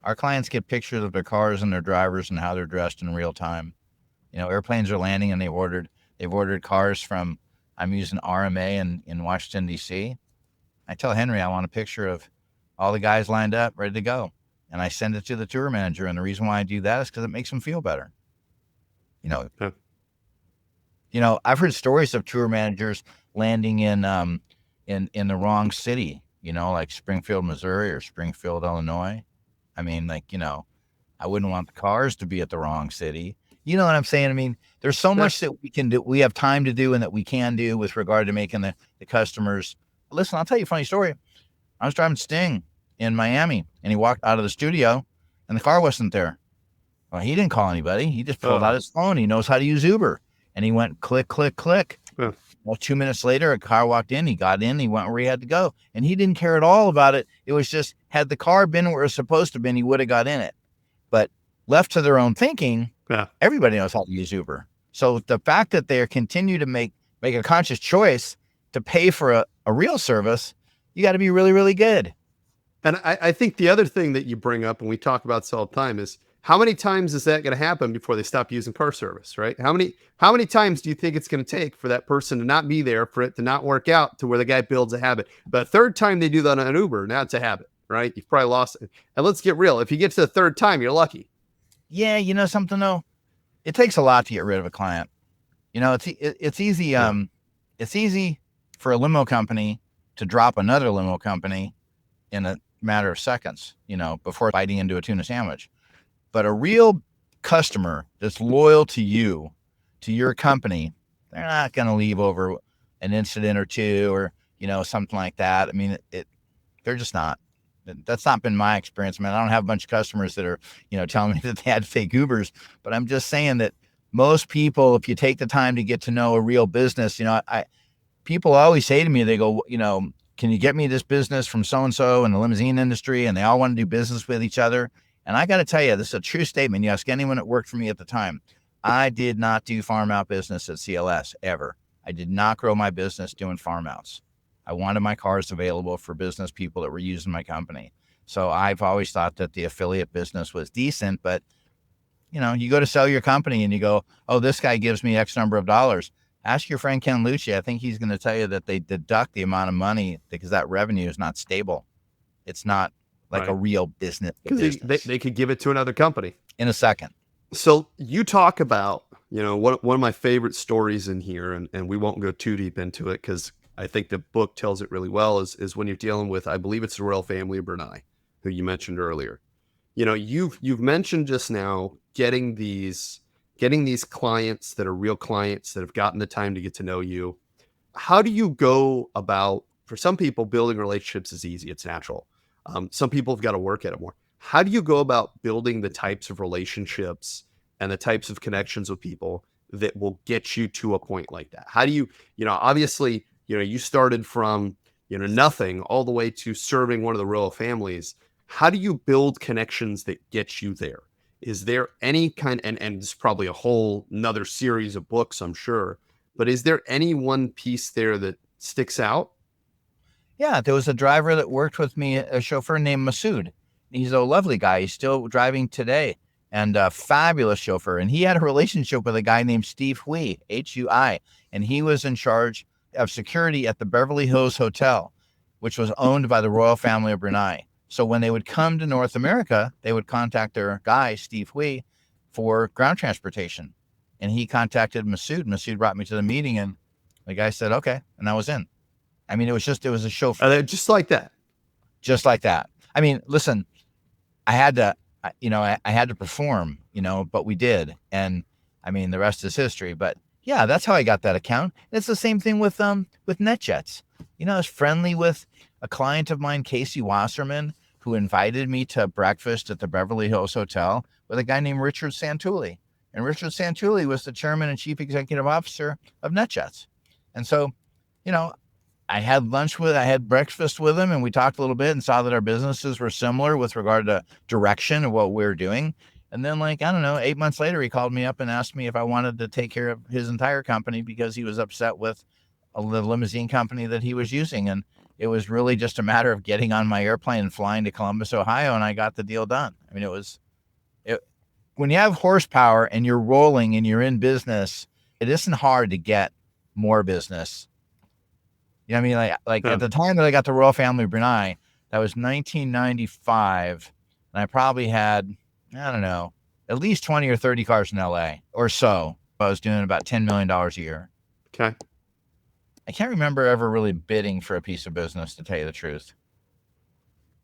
Our clients get pictures of their cars and their drivers and how they're dressed in real time. Airplanes are landing, and they've ordered cars from, I'm using RMA in Washington, D.C. I tell Henry I want a picture of all the guys lined up, ready to go. And I send it to the tour manager. And the reason why I do that is because it makes them feel better. I've heard stories of tour managers landing in the wrong city, like Springfield, Missouri or Springfield, Illinois. I mean, I wouldn't want the cars to be at the wrong city. You know what I'm saying? I mean, there's so much that we can do, we have time to do, and that we can do with regard to making the customers. Listen, I'll tell you a funny story. I was driving Sting in Miami, and he walked out of the studio, and the car wasn't there. Well, he didn't call anybody. He just pulled out his phone. He knows how to use Uber. And he went click, click, click. Yeah. Well, 2 minutes later, a car walked in. He got in. He went where he had to go. And he didn't care at all about it. It was just, had the car been where it was supposed to have been, he would have got in it. But left to their own thinking, everybody knows how to use Uber. So the fact that they continue to make a conscious choice to pay for a real service, you got to be really, really good. And I think the other thing that you bring up, and we talk about this all the time, is how many times is that going to happen before they stop using car service, right? How many times do you think it's going to take for that person to not be there, for it to not work out to where the guy builds a habit? But the third time they do that on Uber, now it's a habit, right? You've probably lost it. And let's get real. If you get to the third time, you're lucky. Yeah, you know something though? It takes a lot to get rid of a client. It's easy. It's easy for a limo company to drop another limo company in a matter of seconds, before biting into a tuna sandwich. But a real customer that's loyal to you, to your company, they're not going to leave over an incident or two or, something like that. I mean, they're just not. That's not been my experience, man. I don't have a bunch of customers that are, telling me that they had fake Ubers, but I'm just saying that most people, if you take the time to get to know a real business, people always say to me, they go, can you get me this business from so-and-so in the limousine industry? And they all want to do business with each other. And I got to tell you, this is a true statement. You ask anyone that worked for me at the time. I did not do farm out business at CLS ever. I did not grow my business doing farm outs. I wanted my cars available for business people that were using my company. So I've always thought that the affiliate business was decent, but you go to sell your company and you go, oh, this guy gives me X number of dollars. Ask your friend Ken Lucci. I think he's going to tell you that they deduct the amount of money because that revenue is not stable. It's not like a real business. Because they could give it to another company in a second. So you talk about, one of my favorite stories in here, and we won't go too deep into it because I think the book tells it really well, is when you're dealing with, I believe it's the royal family of Brunei, who you mentioned earlier. You've mentioned just now getting these clients that are real clients that have gotten the time to get to know you. How do you go about, for some people, building relationships is easy. It's natural. Some people have got to work at it more. How do you go about building the types of relationships and the types of connections with people that will get you to a point like that? How do you, obviously, you started from, nothing all the way to serving one of the royal families. How do you build connections that get you there? Is there any kind, and it's probably a whole another series of books, I'm sure, but is there any one piece there that sticks out? Yeah, there was a driver that worked with me, a chauffeur named Masood. He's a lovely guy. He's still driving today, and a fabulous chauffeur. And he had a relationship with a guy named Steve Hui, Hui, and he was in charge of security at the Beverly Hills Hotel, which was owned by the royal family of Brunei. So when they would come to North America, they would contact their guy, Steve Hui, for ground transportation. And he contacted Masood. Masood brought me to the meeting, and the guy said, okay. And I was in. I mean, it was a chauffeur. Just like that. Just like that. I mean, listen, I had to perform, but we did. And I mean, the rest is history. But yeah, that's how I got that account. It's the same thing with NetJets. I was friendly with a client of mine, Casey Wasserman, who invited me to breakfast at the Beverly Hills Hotel with a guy named Richard Santulli. And Richard Santulli was the chairman and chief executive officer of NetJets. And so, I had breakfast with him, and we talked a little bit and saw that our businesses were similar with regard to direction of what we were doing. And then 8 months later, he called me up and asked me if I wanted to take care of his entire company because he was upset with the limousine company that he was using. And it was really just a matter of getting on my airplane and flying to Columbus, Ohio, and I got the deal done. I mean, when you have horsepower and you're rolling and you're in business, it isn't hard to get more business. You know what I mean? Like At the time that I got the royal family of Brunei, that was 1995, and I probably had, I don't know, at least 20 or 30 cars in LA or so. I was doing about $10 million a year. Okay. I can't remember ever really bidding for a piece of business, to tell you the truth.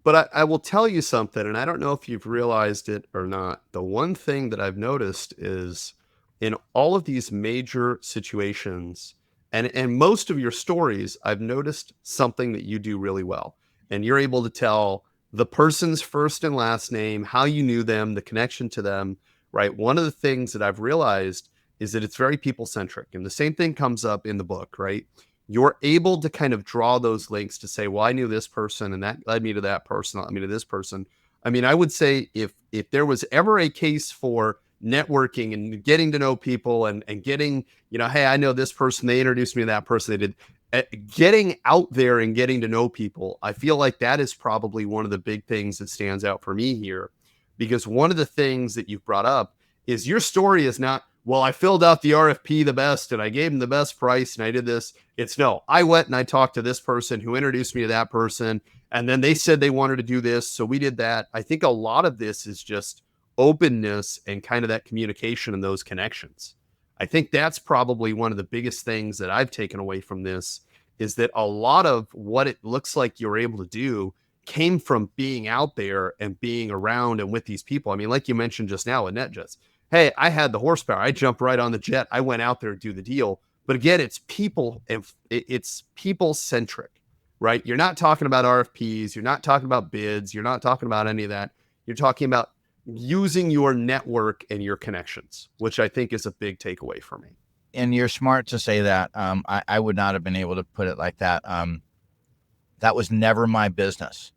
But I will tell you something, and I don't know if you've realized it or not. The one thing that I've noticed is in all of these major situations, and most of your stories, I've noticed something that you do really well. And you're able to tell the person's first and last name, how you knew them, the connection to them, right? One of the things that I've realized is that it's very people-centric. And the same thing comes up in the book, right? You're able to kind of draw those links to say, well, I knew this person, and that led me to that person, led me to this person. I mean, I would say if there was ever a case for networking and getting to know people and getting, hey, I know this person, they introduced me to that person, they did, getting out there and getting to know people, I feel like that is probably one of the big things that stands out for me here. Because one of the things that you've brought up is your story is not, well, I filled out the RFP the best and I gave them the best price and I did this. It's no, I went and I talked to this person who introduced me to that person. And then they said they wanted to do this. So we did that. I think a lot of this is just openness and kind of that communication and those connections. I think that's probably one of the biggest things that I've taken away from this is that a lot of what it looks like you're able to do came from being out there and being around and with these people. I mean, like you mentioned just now with NetJets. Hey, I had the horsepower. I jumped right on the jet. I went out there to do the deal. But again, it's people centric, right? You're not talking about RFPs. You're not talking about bids. You're not talking about any of that. You're talking about using your network and your connections, which I think is a big takeaway for me. And you're smart to say that. I would not have been able to put it like that. That was never my business.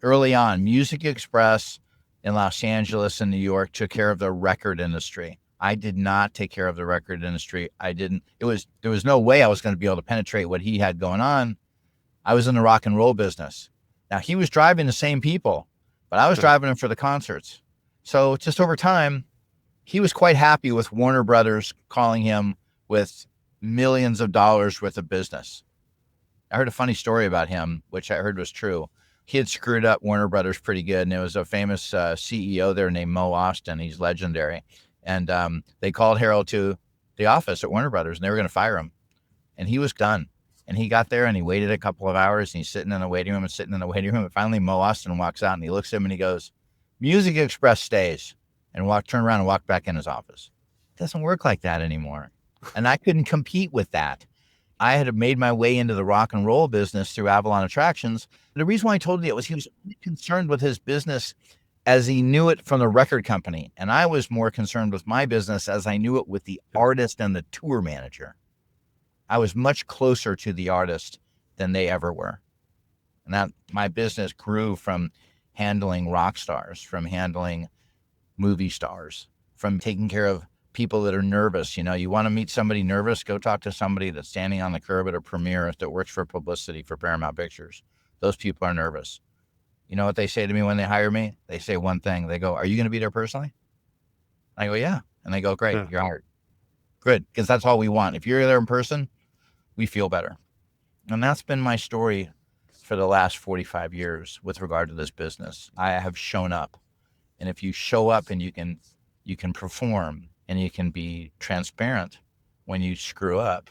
Early on, Music Express in Los Angeles and New York took care of the record industry. I did not take care of the record industry. There was no way I was going to be able to penetrate what he had going on. I was in the rock and roll business. Now, he was driving the same people, but I was driving them for the concerts. So just over time, he was quite happy with Warner Brothers calling him with millions of dollars worth of business. I heard a funny story about him, which I heard was true. He had screwed up Warner Brothers pretty good, and there was a famous CEO there named Mo Austin. He's legendary. And they called Harold to the office at Warner Brothers, and they were going to fire him. And he was done. And he got there, and he waited a couple of hours, and he's sitting in the waiting room. And finally, Mo Austin walks out, and he looks at him, and he goes, "Music Express stays." And turned around and walked back in his office. It doesn't work like that anymore. And I couldn't compete with that. I had made my way into the rock and roll business through Avalon Attractions. The reason why I told you it was he was concerned with his business as he knew it from the record company. And I was more concerned with my business as I knew it with the artist and the tour manager. I was much closer to the artist than they ever were. And that my business grew from handling rock stars, from handling movie stars, from taking care of people that are nervous. You want to meet somebody nervous, go talk to somebody that's standing on the curb at a premiere that works for publicity for Paramount Pictures. Those people are nervous. You know what they say to me when they hire me? They say one thing. They go, "Are you going to be there personally?" I go, "Yeah." And they go, "Great, you're hired." Good, because that's all we want. If you're there in person, we feel better. And that's been my story for the last 45 years with regard to this business. I have shown up. And if you show up and you can perform and you can be transparent when you screw up,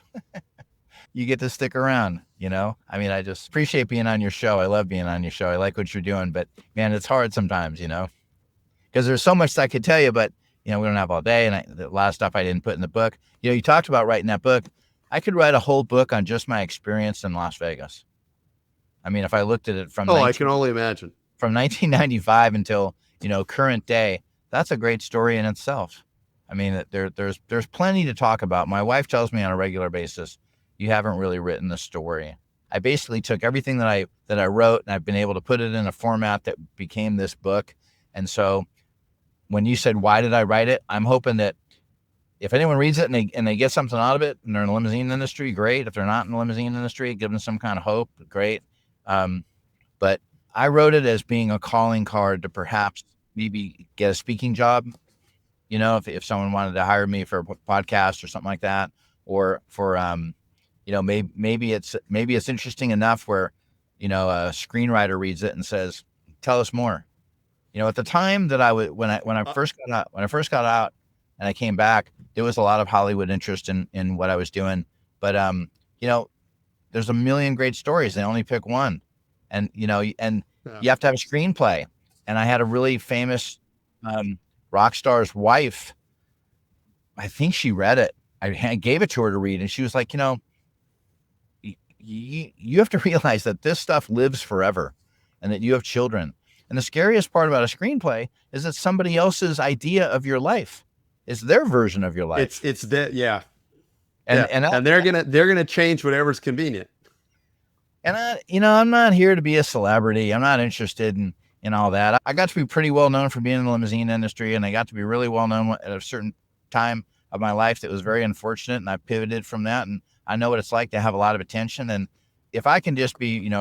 you get to stick around, I mean, I just appreciate being on your show. I love being on your show. I like what you're doing, but man, it's hard sometimes, because there's so much that I could tell you, but we don't have all day. And a lot of stuff I didn't put in the book. You talked about writing that book. I could write a whole book on just my experience in Las Vegas. I mean, if I looked at it I can only imagine from 1995 until current day, that's a great story in itself. I mean, there's plenty to talk about. My wife tells me on a regular basis, "You haven't really written the story." I basically took everything that I wrote, and I've been able to put it in a format that became this book. And so when you said, "Why did I write it?" I'm hoping that if anyone reads it and they get something out of it, and they're in the limousine industry, great. If they're not in the limousine industry, give them some kind of hope, great. But I wrote it as being a calling card to perhaps maybe get a speaking job. If someone wanted to hire me for a podcast or something like that, or for, maybe it's interesting enough where, a screenwriter reads it and says, "Tell us more." At the time that when I first got out and I came back, there was a lot of Hollywood interest in what I was doing. But, there's a million great stories. They only pick one. And, you have to have a screenplay. And I had a really famous rock star's wife. I think she read it. I gave it to her to read. And she was like, you have to realize that this stuff lives forever and that you have children. And the scariest part about a screenplay is that somebody else's idea of your life is their version of your life. It's that, yeah. And they're gonna change whatever's convenient. And I'm not here to be a celebrity. I'm not interested in all that. I got to be pretty well known for being in the limousine industry, and I got to be really well known at a certain time of my life that was very unfortunate, and I pivoted from that. And I know what it's like to have a lot of attention. And if I can just be,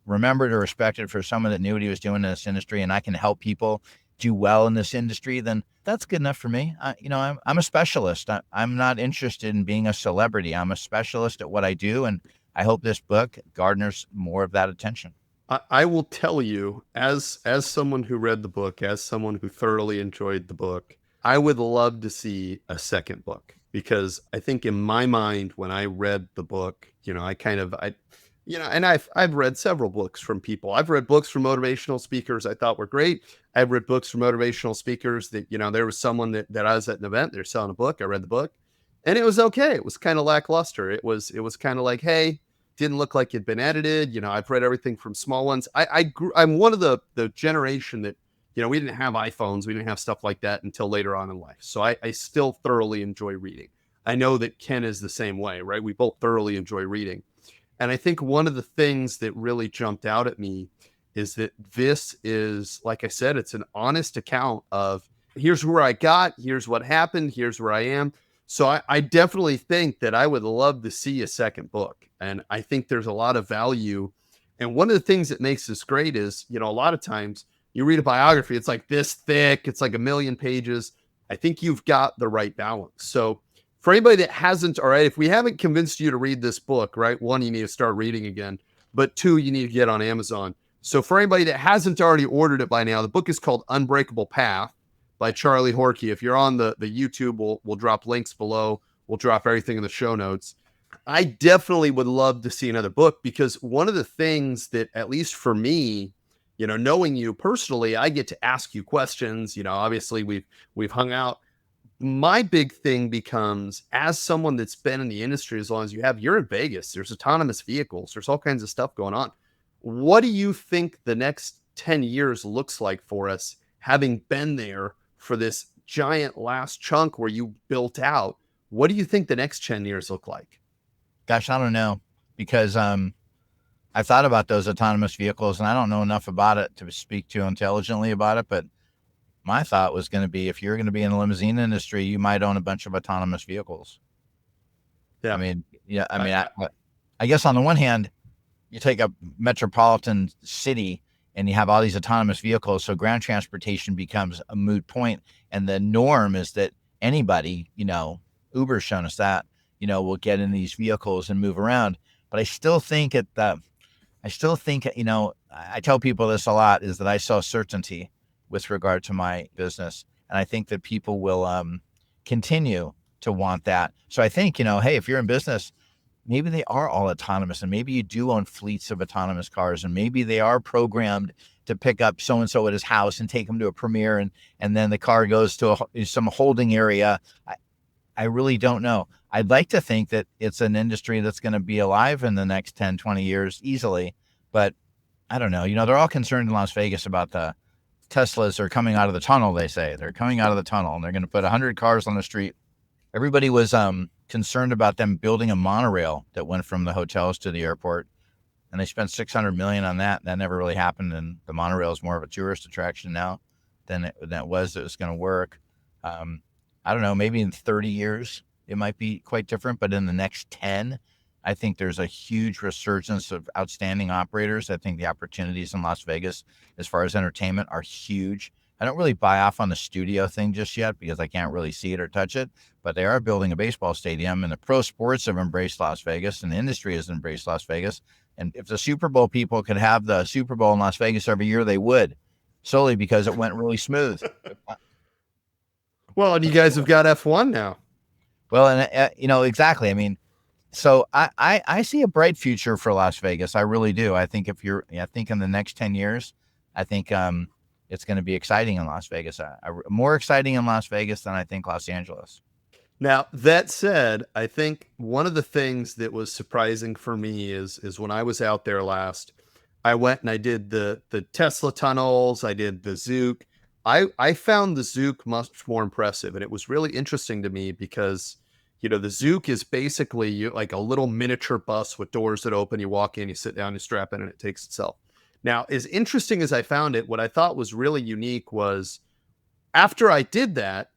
remembered or respected for someone that knew what he was doing in this industry, and I can help people do well in this industry, then that's good enough for me. I'm a specialist. I'm not interested in being a celebrity. I'm a specialist at what I do, and I hope this book garners more of that attention. I will tell you, as someone who read the book, as someone who thoroughly enjoyed the book, I would love to see a second book, because I think in my mind, when I read the book, and I've read several books from people. I've read books from motivational speakers I thought were great. I've read books from motivational speakers that, there was someone that I was at an event, they're selling a book. I read the book and it was okay. It was kind of lackluster. It was kind of like, hey, didn't look like it'd been edited. I've read everything from small ones. I'm one of the generation that we didn't have iPhones. We didn't have stuff like that until later on in life. So I still thoroughly enjoy reading. I know that Ken is the same way, right? We both thoroughly enjoy reading. And I think one of the things that really jumped out at me is that this is, like I said, it's an honest account of here's where I got, here's what happened, here's where I am. So I definitely think that I would love to see a second book. And I think there's a lot of value. And one of the things that makes this great is, a lot of times you read a biography, it's like this thick, it's like 1,000,000 pages. I think you've got the right balance. So for anybody that hasn't, all right, if we haven't convinced you to read this book, right, one, you need to start reading again, but two, you need to get on Amazon. So for anybody that hasn't already ordered it by now, the book is called Unbreakable Path by Charlie Horky. If you're on the YouTube, we'll drop links below. We'll drop everything in the show notes. I definitely would love to see another book, because one of the things that, at least for me, knowing you personally, I get to ask you questions. Obviously we've hung out. My big thing becomes, as someone that's been in the industry as long as you have, you're in Vegas. There's autonomous vehicles. There's all kinds of stuff going on. What do you think the next 10 years looks like for us, having been there for this giant last chunk where you built out? What do you think the next 10 years look like? Gosh, I don't know, because I've thought about those autonomous vehicles, and I don't know enough about it to speak too intelligently about it. But my thought was going to be, if you're going to be in the limousine industry, you might own a bunch of autonomous vehicles. Yeah. I guess on the one hand, you take a metropolitan city and you have all these autonomous vehicles, so ground transportation becomes a moot point, and the norm is that anybody, Uber's shown us that, will get in these vehicles and move around. But I still think I tell people this a lot, is that I saw certainty with regard to my business. And I think that people will continue to want that. So I think, hey, if you're in business, maybe they are all autonomous, and maybe you do own fleets of autonomous cars, and maybe they are programmed to pick up so-and-so at his house and take him to a premiere, and then the car goes to some holding area. I really don't know. I'd like to think that it's an industry that's going to be alive in the next 10, 20 years easily, but I don't know. They're all concerned in Las Vegas about the Teslas are coming out of the tunnel. They say they're coming out of the tunnel, and they're going to put 100 cars on the street. Everybody was concerned about them building a monorail that went from the hotels to the airport, and they spent $600 million on that. That never really happened, and the monorail is more of a tourist attraction now than it was going to work. I don't know, maybe in 30 years it might be quite different, but in the next 10, I think there's a huge resurgence of outstanding operators. I think the opportunities in Las Vegas as far as entertainment are huge. I don't really buy off on the studio thing just yet, because I can't really see it or touch it, but they are building a baseball stadium, and the pro sports have embraced Las Vegas, and the industry has embraced Las Vegas. And if the Super Bowl people could have the Super Bowl in Las Vegas every year, they would, solely because it went really smooth. Well, and you guys have got F1 now. Well, and exactly. I mean, so I see a bright future for Las Vegas. I really do. I think I think in the next 10 years, I think it's going to be exciting in Las Vegas. More exciting in Las Vegas than I think Los Angeles. Now, that said, I think one of the things that was surprising for me is when I was out there last, I went and I did the Tesla tunnels. I did the Zook. I found the Zook much more impressive, and it was really interesting to me because, the Zook is basically like a little miniature bus with doors that open. You walk in, you sit down, you strap in, and it takes itself. Now, as interesting as I found it, what I thought was really unique was, after I did that,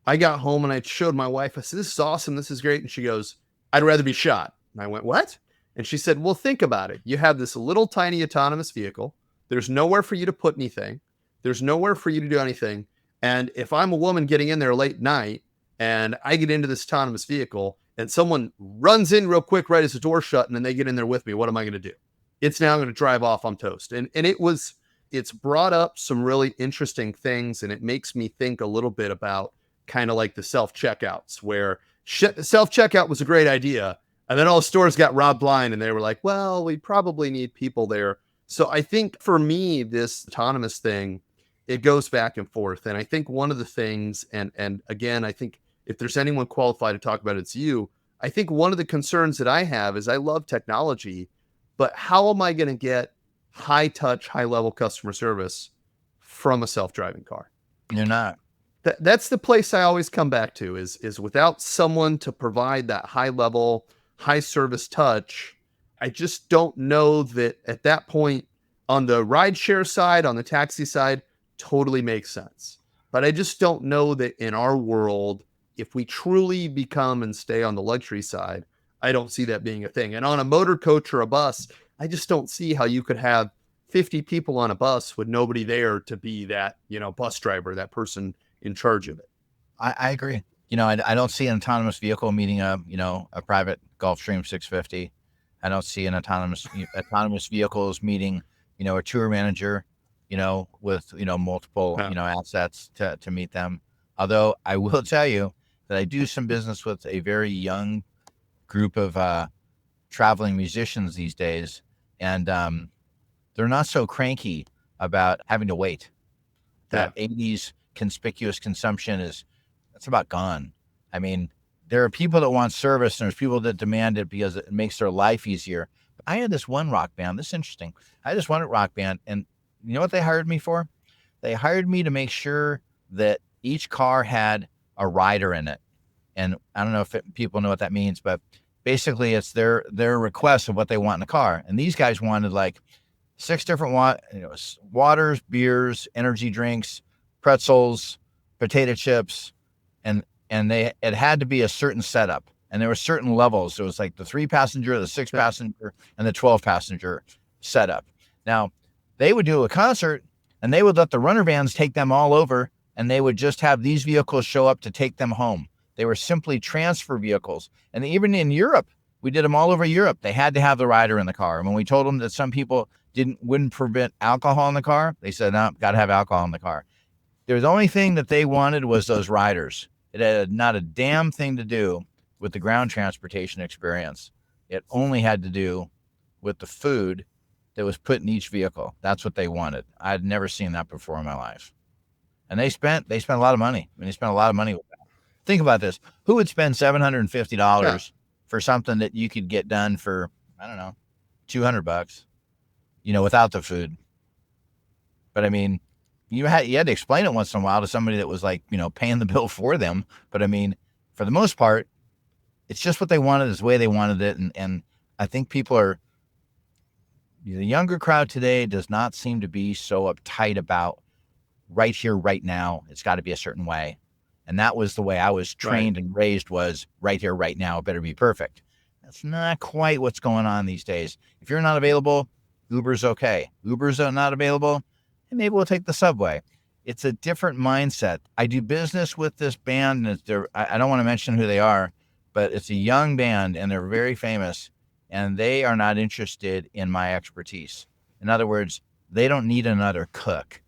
I got home and I showed my wife. I said, "This is awesome. This is great." And she goes, "I'd rather be shot." And I went, "What?" And she said, "Well, think about it. You have this little tiny autonomous vehicle. There's nowhere for you to put anything. There's nowhere for you to do anything. And if I'm a woman getting in there late night and I get into this autonomous vehicle and someone runs in real quick right as the door's shut and then they get in there with me, what am I going to do? It's now going to drive off. I'm toast." And it's brought up some really interesting things, and it makes me think a little bit about kind of like the self-checkouts, where self-checkout was a great idea, and then all the stores got robbed blind, and they were like, well, we probably need people there. So I think for me, this autonomous thing, it goes back and forth. And I think one of the things, and again, I think if there's anyone qualified to talk about it, it's you. I think one of the concerns that I have is I love technology, but how am I going to get high touch, high level customer service from a self-driving car. You're not. That's the place I always come back to is without someone to provide that high level, high service touch, I just don't know that at that point on the rideshare side, on the taxi side, totally makes sense. But I just don't know that in our world, if we truly become and stay on the luxury side, I don't see that being a thing. And on a motor coach or a bus, I just don't see how you could have 50 people on a bus with nobody there to be that, bus driver, that person in charge of it. I agree. I don't see an autonomous vehicle meeting a private Gulfstream 650. I don't see an autonomous vehicles meeting, a tour manager, with, multiple, assets to meet them. Although I will tell you that I do some business with a very young group of traveling musicians these days. And they're not so cranky about having to wait. That 80s conspicuous consumption that's about gone. I mean, there are people that want service and there's people that demand it because it makes their life easier. But I had this one rock band. This is interesting. I had this one rock band, and you know what they hired me for? They hired me to make sure that each car had a rider in it. And I don't know if people know what that means, but basically it's their request of what they want in a car. And these guys wanted like 6 different waters, beers, energy drinks, pretzels, potato chips, and it had to be a certain setup. And there were certain levels. There was like the 3-passenger, the 6-passenger, and the 12-passenger setup. Now, they would do a concert, and they would let the runner bands take them all over, and they would just have these vehicles show up to take them home. They were simply transfer vehicles. And even in Europe, we did them all over Europe. They had to have the rider in the car. And when we told them that some people wouldn't prevent alcohol in the car, they said, no, got to have alcohol in the car. The only thing that they wanted was those riders. It had not a damn thing to do with the ground transportation experience. It only had to do with the food that was put in each vehicle. That's what they wanted. I'd never seen that before in my life. And they spent a lot of money. I mean, they spent a lot of money with that. Think about this. Who would spend $750 for something that you could get done for, I don't know, $200, without the food? But I mean, you had to explain it once in a while to somebody that was like, paying the bill for them. But I mean, for the most part, it's just what they wanted, is the way they wanted it. And I think the younger crowd today does not seem to be so uptight about right here, right now. It's got to be a certain way. And that was the way I was trained and raised, was right here, right now. It better be perfect. That's not quite what's going on these days. If you're not available, Uber's okay. Uber's not available, and maybe we'll take the subway. It's a different mindset. I do business with this band, and I don't want to mention who they are, but it's a young band, and they're very famous, and they are not interested in my expertise. In other words, they don't need another cook.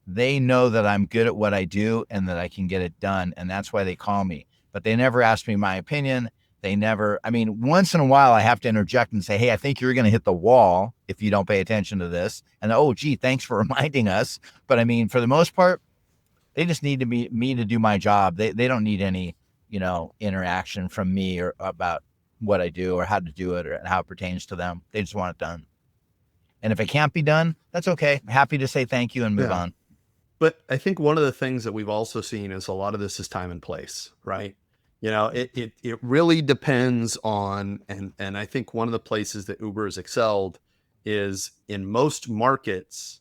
They know that I'm good at what I do and that I can get it done, and that's why they call me. But they never ask me my opinion. Once in a while I have to interject and say, hey, I think you're going to hit the wall if you don't pay attention to this. And oh, gee, thanks for reminding us. But I mean, for the most part, they just need me to do my job. They don't need any, interaction from me or about what I do or how to do it or how it pertains to them. They just want it done. And if it can't be done, that's okay. I'm happy to say thank you and move on. But I think one of the things that we've also seen is a lot of this is time and place, right? It really depends on, and I think one of the places that Uber has excelled is in most markets,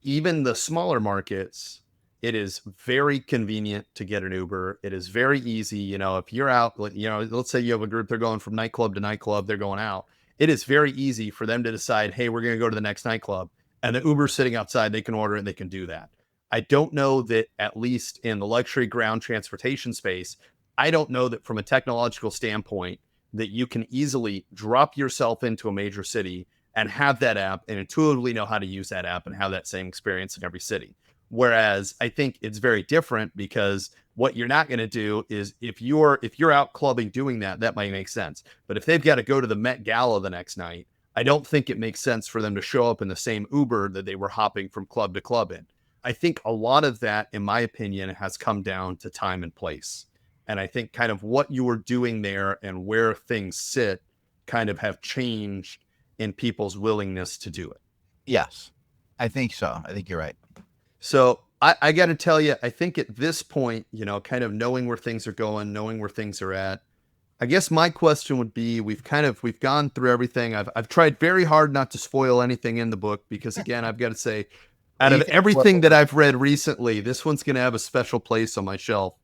even the smaller markets, it is very convenient to get an Uber. It is very easy. If you're out, let's say you have a group, they're going from nightclub to nightclub, they're going out. It is very easy for them to decide, hey, we're going to go to the next nightclub, and the Uber's sitting outside, they can order it and they can do that. I don't know that, at least in the luxury ground transportation space, I don't know that from a technological standpoint that you can easily drop yourself into a major city and have that app and intuitively know how to use that app and have that same experience in every city. Whereas I think it's very different, because what you're not going to do is if you're out clubbing doing that might make sense. But if they've got to go to the Met Gala the next night, I don't think it makes sense for them to show up in the same Uber that they were hopping from club to club in. I think a lot of that, in my opinion, has come down to time and place. And I think kind of what you were doing there and where things sit kind of have changed in people's willingness to do it. Yes, I think so. I think you're right. So I got to tell you, I think at this point, you know, kind of knowing where things are going, knowing where things are at, I guess my question would be, we've gone through everything. I've tried very hard not to spoil anything in the book because, again, I've got to say, out of everything that I've read recently, this one's going to have a special place on my shelf.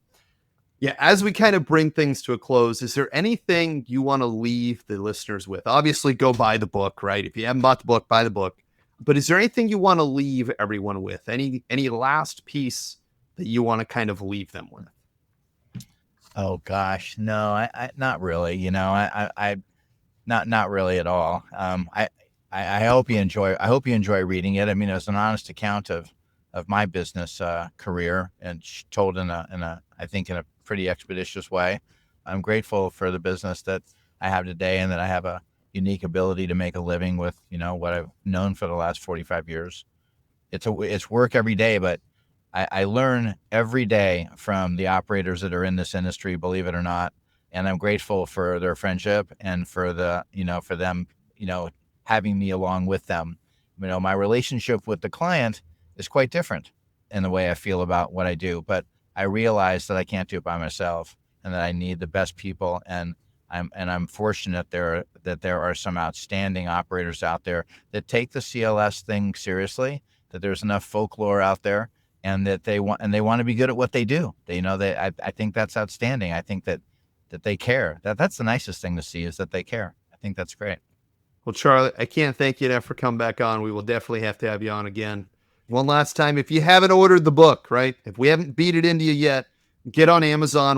Yeah, as we kind of bring things to a close, is there anything you want to leave the listeners with? Obviously, go buy the book, right? If you haven't bought the book, buy the book. But is there anything you want to leave everyone with? Any last piece that you want to kind of leave them with? Oh gosh, no, I not really. You know, I not really at all. I hope you enjoy. I hope you enjoy reading it. I mean, it's an honest account of my business career, and told in a I think in a pretty expeditious way. I'm grateful for the business that I have today, and that I have a unique ability to make a living with, you know, what I've known for the last 45 years. It's work every day, but I learn every day from the operators that are in this industry, believe it or not. And I'm grateful for their friendship and for for them, having me along with them. You know, my relationship with the client is quite different in the way I feel about what I do, but I realize that I can't do it by myself, and that I need the best people. And I'm fortunate that there are some outstanding operators out there that take the CLS thing seriously, that there's enough folklore out there, and that they want to be good at what they do. I think that's outstanding. I think that they care. That's the nicest thing to see, is that they care. I think that's great. Well, Charlie, I can't thank you enough for coming back on. We will definitely have to have you on again. One last time, if you haven't ordered the book, right? If we haven't beat it into you yet, get on Amazon.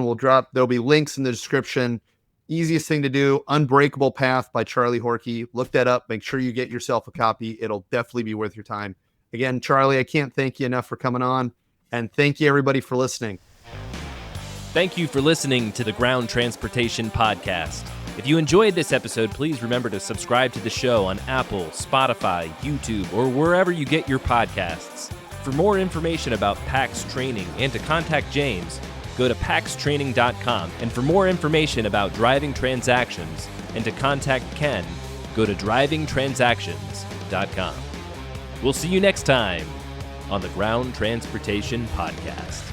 There'll be links in the description. Easiest thing to do, Unbreakable Path by Charlie Horky. Look that up. Make sure you get yourself a copy. It'll definitely be worth your time. Again, Charlie, I can't thank you enough for coming on. And thank you, everybody, for listening. Thank you for listening to the Ground Transportation Podcast. If you enjoyed this episode, please remember to subscribe to the show on Apple, Spotify, YouTube, or wherever you get your podcasts. For more information about PAX Training and to contact James, go to paxtraining.com. And for more information about driving transactions and to contact Ken, go to drivingtransactions.com. We'll see you next time on the Ground Transportation Podcast.